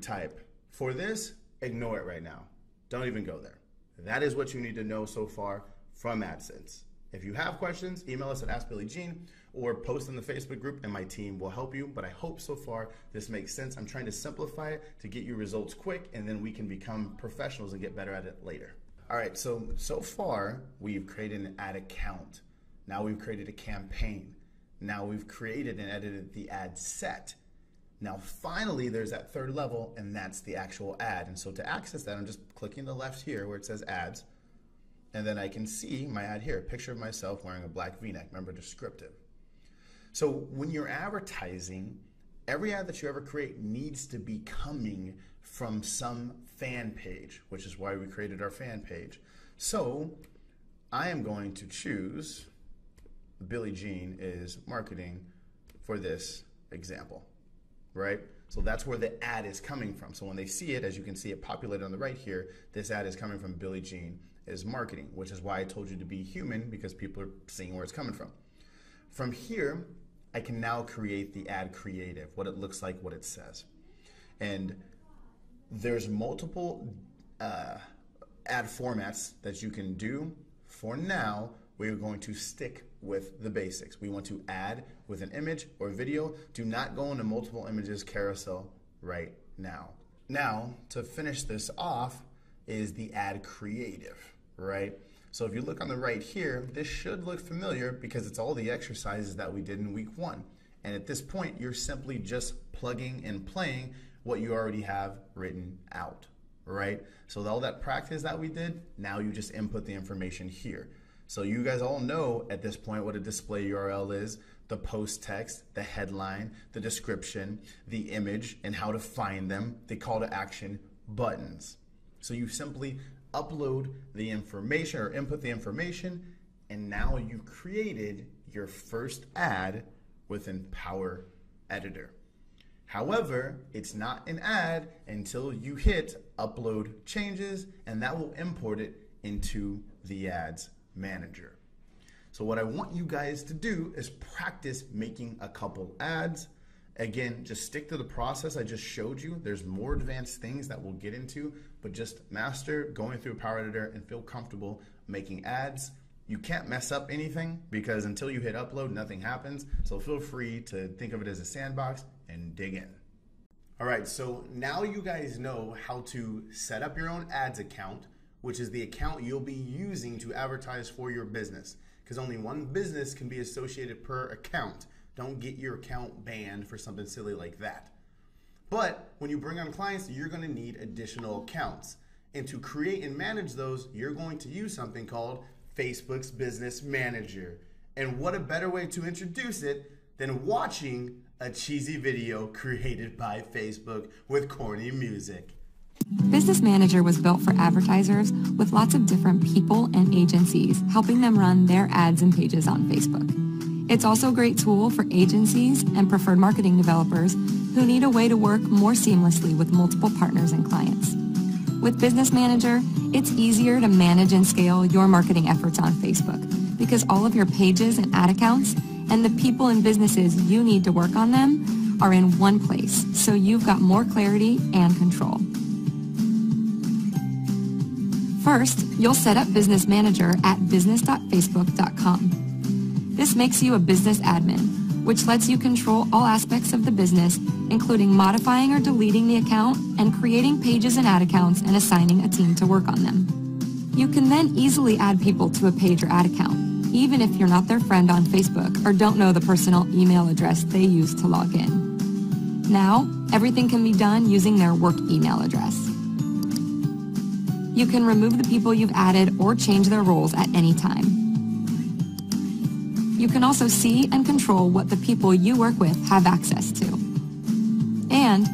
type. For this, ignore it right now. Don't even go there. That is what you need to know so far from AdSense. If you have questions, email us at AskBillyGene or post in the Facebook group and my team will help you. But I hope so far this makes sense. I'm trying to simplify it to get you results quick, and then we can become professionals and get better at it later. All right, so far we've created an ad account. Now we've created a campaign. Now we've created and edited the ad set. Now finally there's that third level, and that's the actual ad. And so to access that, I'm just clicking the left here where it says ads, and then I can see my ad here, a picture of myself wearing a black v-neck, remember, descriptive. So when you're advertising, every ad that you ever create needs to be coming from some fan page, which is why we created our fan page. So I am going to choose Billy Jean is marketing for this example, right? So that's where the ad is coming from. So when they see it, as you can see it populated on the right here, this ad is coming from Billy Jean is marketing, which is why I told you to be human, because people are seeing where it's coming from. From here, I can now create the ad creative, what it looks like, what it says. And there's multiple ad formats that you can do. For now, we're going to stick with the basics. We want to add with an image or video. Do not go into multiple images carousel right now. Now, to finish this off is the ad creative, right? So if you look on the right here, this should look familiar because it's all the exercises that we did in week 1. And at this point, you're simply just plugging and playing what you already have written out, right? So all that practice that we did, now you just input the information here. So you guys all know at this point what a display URL is, the post text, the headline, the description, the image, and how to find them, the call to action buttons. So you simply upload the information or input the information, and now you've created your first ad within Power Editor. However, it's not an ad until you hit upload changes, and that will import it into the ads manager. So what I want you guys to do is practice making a couple ads. Again, just stick to the process I just showed you. There's more advanced things that we'll get into, but just master going through Power Editor and feel comfortable making ads. You can't mess up anything because until you hit upload, nothing happens. So feel free to think of it as a sandbox and dig in. All right, so now you guys know how to set up your own ads account, which is the account you'll be using to advertise for your business, because only one business can be associated per account. Don't get your account banned for something silly like that. But when you bring on clients, you're going to need additional accounts. And to create and manage those, you're going to use something called Facebook's Business Manager. And what a better way to introduce it than watching a cheesy video created by Facebook with corny music. Business Manager was built for advertisers with lots of different people and agencies helping them run their ads and pages on Facebook. It's also a great tool for agencies and preferred marketing developers who need a way to work more seamlessly with multiple partners and clients. With Business Manager, it's easier to manage and scale your marketing efforts on Facebook because all of your pages and ad accounts and the people and businesses you need to work on them are in one place, so you've got more clarity and control. First, you'll set up Business Manager at business.facebook.com. This makes you a business admin, which lets you control all aspects of the business, including modifying or deleting the account and creating pages and ad accounts and assigning a team to work on them. You can then easily add people to a page or ad account, even if you're not their friend on Facebook or don't know the personal email address they use to log in. Now, everything can be done using their work email address. You can remove the people you've added or change their roles at any time. You can also see and control what the people you work with have access to. And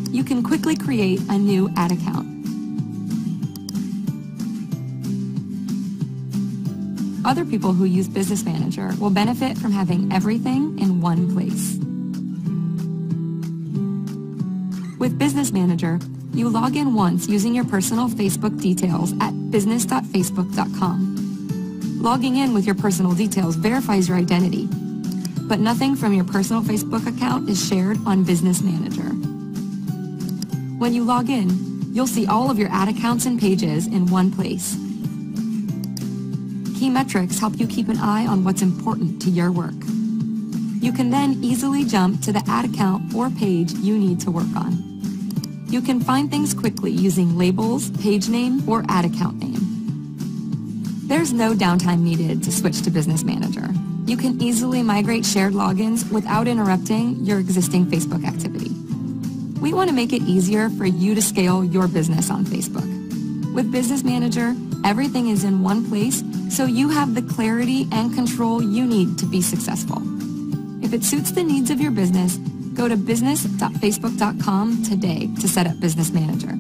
you can quickly create a new ad account. Other people who use Business Manager will benefit from having everything in one place. With Business Manager, you log in once using your personal Facebook details at business.facebook.com. Logging in with your personal details verifies your identity, but nothing from your personal Facebook account is shared on Business Manager. When you log in, you'll see all of your ad accounts and pages in one place. Key metrics help you keep an eye on what's important to your work. You can then easily jump to the ad account or page you need to work on. You can find things quickly using labels, page name, or ad account name. There's no downtime needed to switch to Business Manager. You can easily migrate shared logins without interrupting your existing Facebook activity. We want to make it easier for you to scale your business on Facebook. With Business Manager, everything is in one place, so you have the clarity and control you need to be successful. If it suits the needs of your business, go to business.facebook.com today to set up Business Manager.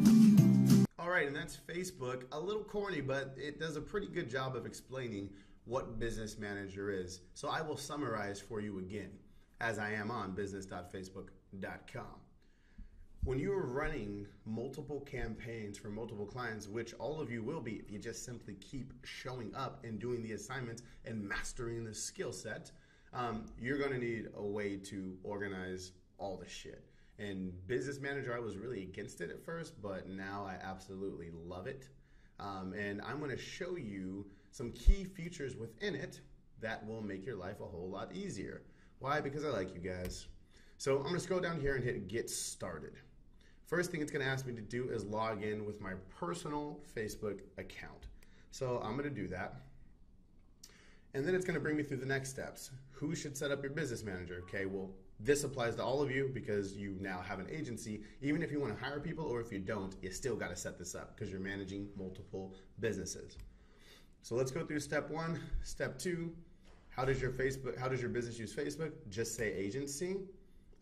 And that's Facebook. A little corny, but it does a pretty good job of explaining what Business Manager is. So I will summarize for you again, as I am on business.facebook.com. When you are running multiple campaigns for multiple clients, which all of you will be if you just simply keep showing up and doing the assignments and mastering the skill set, you're going to need a way to organize all the shit. And Business Manager, I was really against it at first, but now I absolutely love it. And I'm going to show you some key features within it that will make your life a whole lot easier. Why? Because I like you guys. So I'm going to scroll down here and hit Get Started. First thing it's going to ask me to do is log in with my personal Facebook account. So I'm going to do that. And then it's going to bring me through the next steps. Who should set up your Business Manager? Okay, well, this applies to all of you because you now have an agency. Even if you want to hire people or if you don't, you still got to set this up because you're managing multiple businesses. So let's go through step one. Step two, how does your business use Facebook? Just say agency,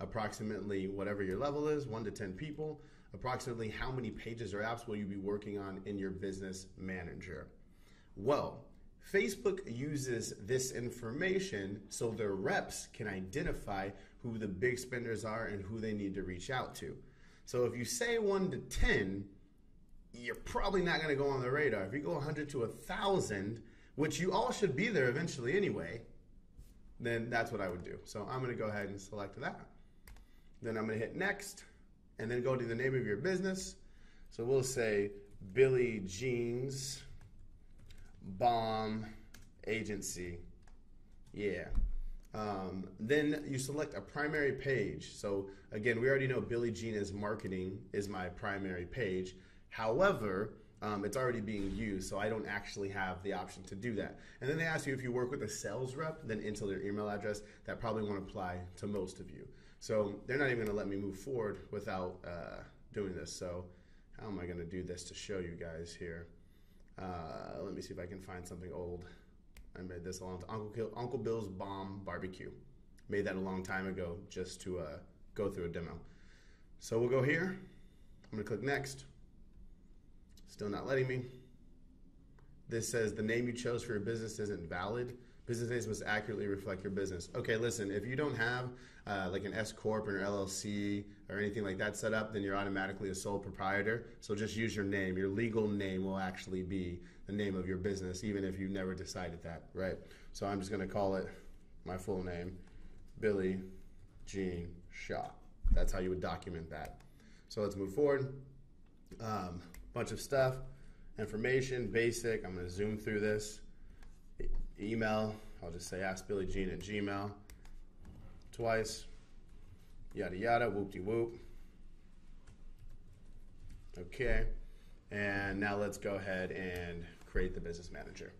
approximately whatever your level is, 1 to 10 people, Approximately how many pages or apps will you be working on in your business manager? Well, Facebook uses this information so their reps can identify who the big spenders are and who they need to reach out to. So if you say 1 to 10, you're probably not going to go on the radar. If you go 100 to 1,000, which you all should be there eventually anyway, then that's what I would do. So I'm going to go ahead and select that. Then I'm going to hit next and then go to the name of your business. So we'll say Billy Jeans Bomb Agency. Yeah. Then you select a primary page. So again, we already know Billy Jean is marketing is my primary page. However, it's already being used, so I don't actually have the option to do that. And then they ask you if you work with a sales rep, then enter their email address. That probably won't apply to most of you. So they're not even going to let me move forward without doing this. So how am I going to do this to show you guys here? Let me see if I can find something old. I made this a long time. Uncle Bill's Bomb Barbecue. Made that a long time ago just to go through a demo. So we'll go here. I'm going to click next. Still not letting me. This says the name you chose for your business isn't valid. Business names must accurately reflect your business. Okay, listen, if you don't have like an S Corp or an LLC or anything like that set up, then you're automatically a sole proprietor. So just use your name. Your legal name will actually be the name of your business, even if you never decided that, right? So I'm just gonna call it my full name, Billy Jean Shaw. That's how you would document that. So let's move forward. Bunch of stuff, information, basic. I'm gonna zoom through this. Email, I'll just say askbillyjean@gmail. Twice, yada yada, whoop-de-whoop. Okay, and now let's go ahead and create the business manager.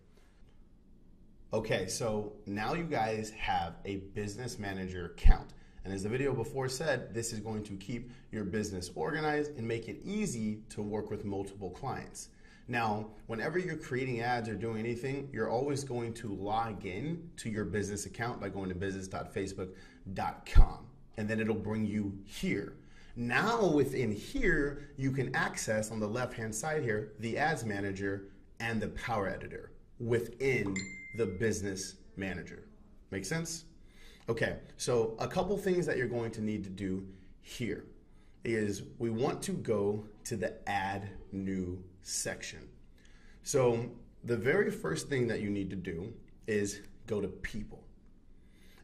Okay, so now you guys have a business manager account. And as the video before said, this is going to keep your business organized and make it easy to work with multiple clients. Now, whenever you're creating ads or doing anything, you're always going to log in to your business account by going to business.facebook.com, and then it'll bring you here. Now within here, you can access on the left-hand side here, the ads manager and the power editor within the business manager. Make sense? Okay, so a couple things that you're going to need to do here is we want to go to the add new section. So the very first thing that you need to do is go to people.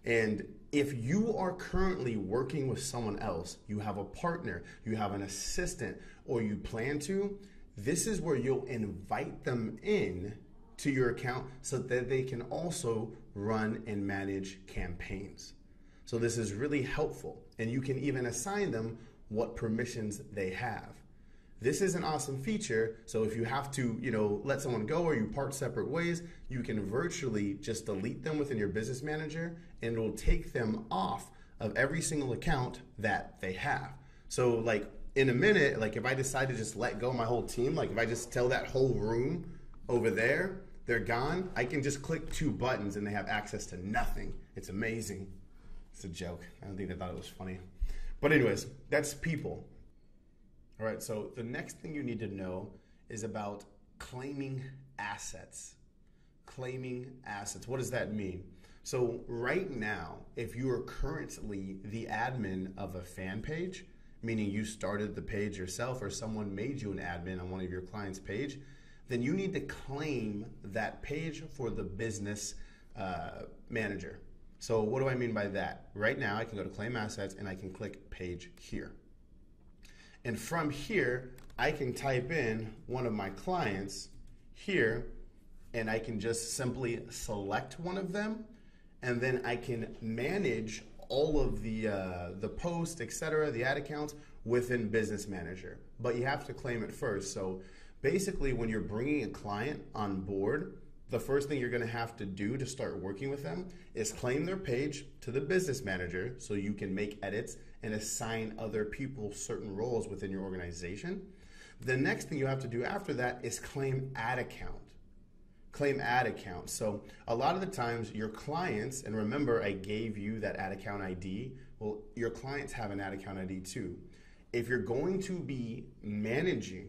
And if you are currently working with someone else, you have a partner, you have an assistant, or you plan to, this is where you'll invite them in to your account so that they can also run and manage campaigns. So this is really helpful, and you can even assign them what permissions they have. This is an awesome feature, so if you have to, let someone go or you part separate ways, you can virtually just delete them within your business manager, and it will take them off of every single account that they have. So like in a minute, like if I decide to just let go of my whole team, like if I just tell that whole room over there, they're gone, I can just click 2 buttons and they have access to nothing. It's amazing. It's a joke. I don't think they thought it was funny. But anyways, that's people. All right, so the next thing you need to know is about claiming assets. Claiming assets. What does that mean? So right now, if you are currently the admin of a fan page, meaning you started the page yourself or someone made you an admin on one of your clients' page, then you need to claim that page for the business manager. So what do I mean by that? Right now, I can go to Claim Assets and I can click Page here. And from here, I can type in one of my clients here, and I can just simply select one of them, and then I can manage all of the posts, etc., the ad accounts within Business Manager. But you have to claim it first. So basically, when you're bringing a client on board, the first thing you're going to have to do to start working with them is claim their page to the business manager so you can make edits and assign other people certain roles within your organization. The next thing you have to do after that is claim ad account. Claim ad account. So a lot of the times your clients, and remember I gave you that ad account ID, well, your clients have an ad account ID too. if you're going to be managing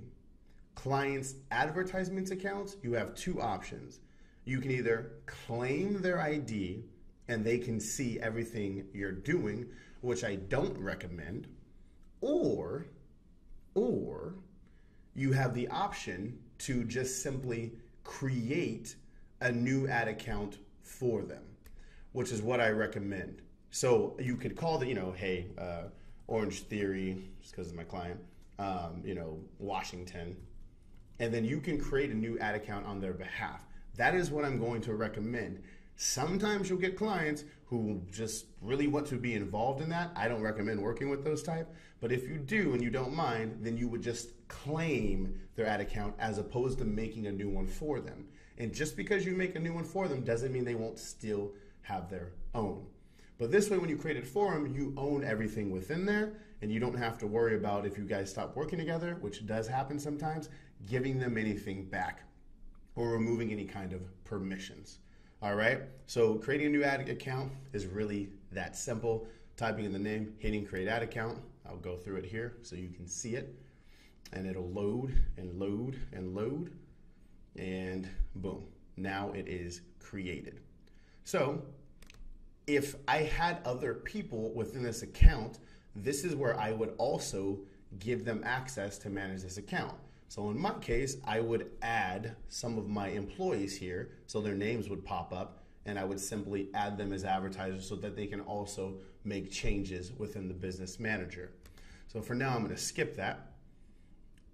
clients' advertisements accounts, you have two options. You can either claim their ID and they can see everything you're doing, which I don't recommend, or you have the option to just simply create a new ad account for them, which is what I recommend. So you could call the, hey, Orange Theory, just because it's my client, Washington, and then you can create a new ad account on their behalf. That is what I'm going to recommend. Sometimes you'll get clients who just really want to be involved in that. I don't recommend working with those type, but if you do and you don't mind, then you would just claim their ad account as opposed to making a new one for them. And just because you make a new one for them doesn't mean they won't still have their own. But this way, when you create it for them, you own everything within there, and you don't have to worry about, if you guys stop working together, which does happen sometimes, giving them anything back or removing any kind of permissions. All right, so creating a new ad account is really that simple. Typing in the name, hitting create ad account. I'll go through it here so you can see it, and it'll load and load and load, and boom, now it is created. So if I had other people within this account, this is where I would also give them access to manage this account. So in my case, I would add some of my employees here, so their names would pop up, and I would simply add them as advertisers so that they can also make changes within the business manager. So for now, I'm going to skip that.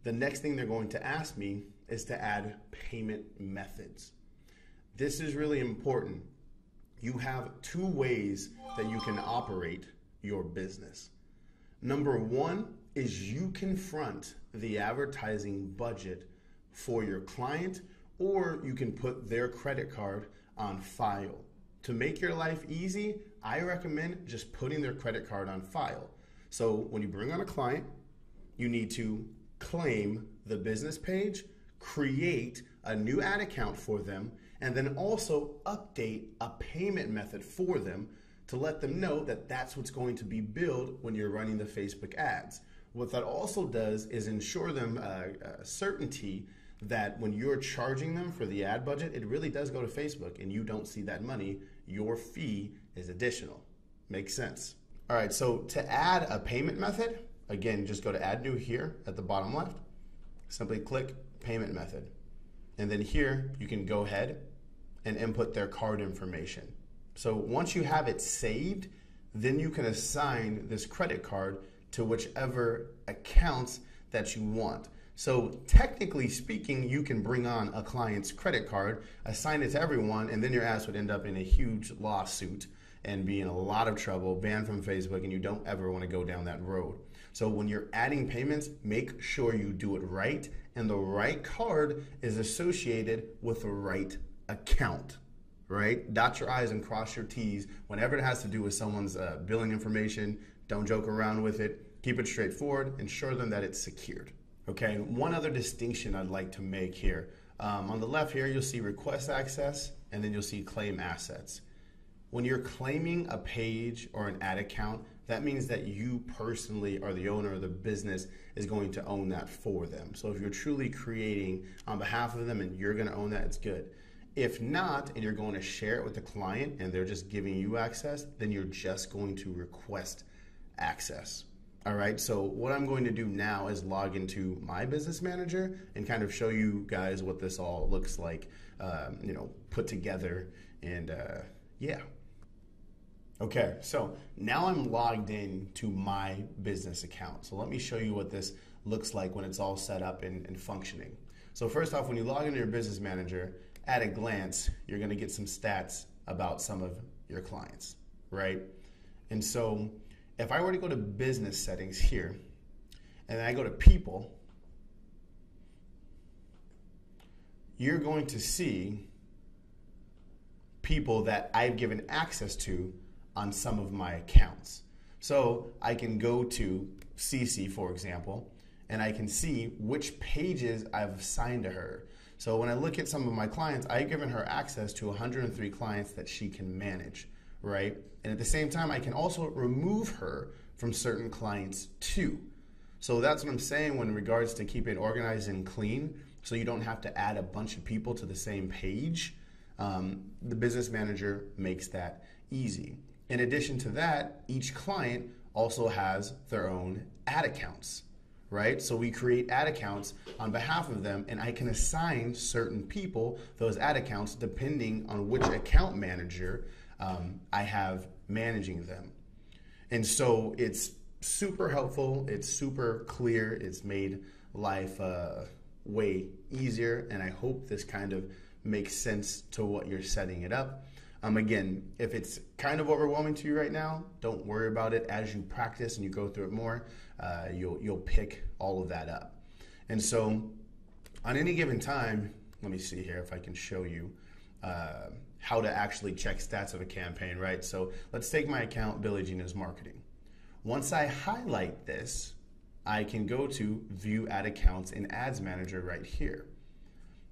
The next thing they're going to ask me is to add payment methods. This is really important. You have two ways that you can operate your business. Number one is you confront the advertising budget for your client, or you can put their credit card on file. To make your life easy, I recommend just putting their credit card on file. So when you bring on a client, you need to claim the business page, create a new ad account for them, and then also update a payment method for them to let them know that that's what's going to be billed when you're running the Facebook ads. What that also does is ensure them certainty that when you're charging them for the ad budget, it really does go to Facebook and you don't see that money. Your fee is additional. Makes sense. All right, so to add a payment method, again, just go to add new here at the bottom left. Simply click payment method. And then here you can go ahead and input their card information. So once you have it saved, then you can assign this credit card to whichever accounts that you want. So technically speaking, you can bring on a client's credit card, assign it to everyone, and then your ass would end up in a huge lawsuit and be in a lot of trouble, banned from Facebook, and you don't ever want to go down that road. So when you're adding payments, make sure you do it right, and the right card is associated with the right account, right? Dot your I's and cross your T's whenever it has to do with someone's billing information. Don't joke around with it. Keep it straightforward. Ensure them that it's secured. Okay, one other distinction I'd like to make here. On the left here, you'll see request access, and then you'll see claim assets. When you're claiming a page or an ad account, that means that you personally are the owner of the business is going to own that for them. So if you're truly creating on behalf of them and you're going to own that, it's good. If not, and you're going to share it with the client and they're just giving you access, then you're just going to request access. All right, so what I'm going to do now is log into my business manager and kind of show you guys what this all looks like, put together, and yeah. Okay, so now I'm logged in to my business account. So let me show you what this looks like when it's all set up and functioning. So first off, when you log into your business manager, at a glance, you're gonna get some stats about some of your clients, right? And so if I were to go to business settings here, and then I go to people, you're going to see people that I've given access to on some of my accounts. So I can go to Cece, for example, and I can see which pages I've assigned to her. So when I look at some of my clients, I've given her access to 103 clients that she can manage, right? And at the same time, I can also remove her from certain clients too. So that's what I'm saying when in regards to keeping it organized and clean, so you don't have to add a bunch of people to the same page. The business manager makes that easy. In addition to that, each client also has their own ad accounts, right? So we create ad accounts on behalf of them, and I can assign certain people those ad accounts depending on which account manager I have managing them. And so it's super helpful, it's super clear, it's made life way easier, and I hope this kind of makes sense to what you're setting it up. Again, if it's kind of overwhelming to you right now, don't worry about it. As you practice and you go through it more, you'll pick all of that up. And so on any given time, let me see here if I can show you how to actually check stats of a campaign, right? So let's take my account, Billie Jean is Marketing. Once I highlight this, I can go to View Ad Accounts in Ads Manager right here.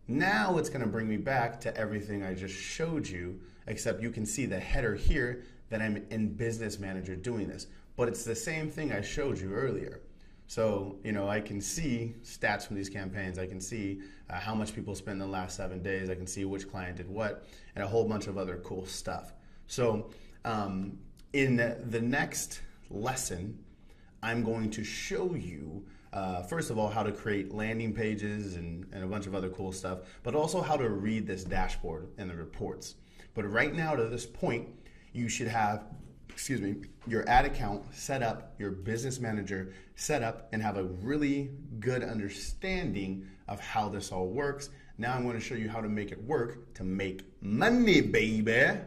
Now it's going to bring me back to everything I just showed you, except you can see the header here that I'm in Business Manager doing this. But it's the same thing I showed you earlier. So, you know, I can see stats from these campaigns. I can see how much people spent in the last 7 days. I can see which client did what, and a whole bunch of other cool stuff. So in the next lesson, I'm going to show you first of all, how to create landing pages and a bunch of other cool stuff, but also how to read this dashboard and the reports. But right now, to this point, you should have, your ad account set up, your business manager set up, and have a really good understanding of how this all works. Now I'm going to show you how to make it work to make money, baby.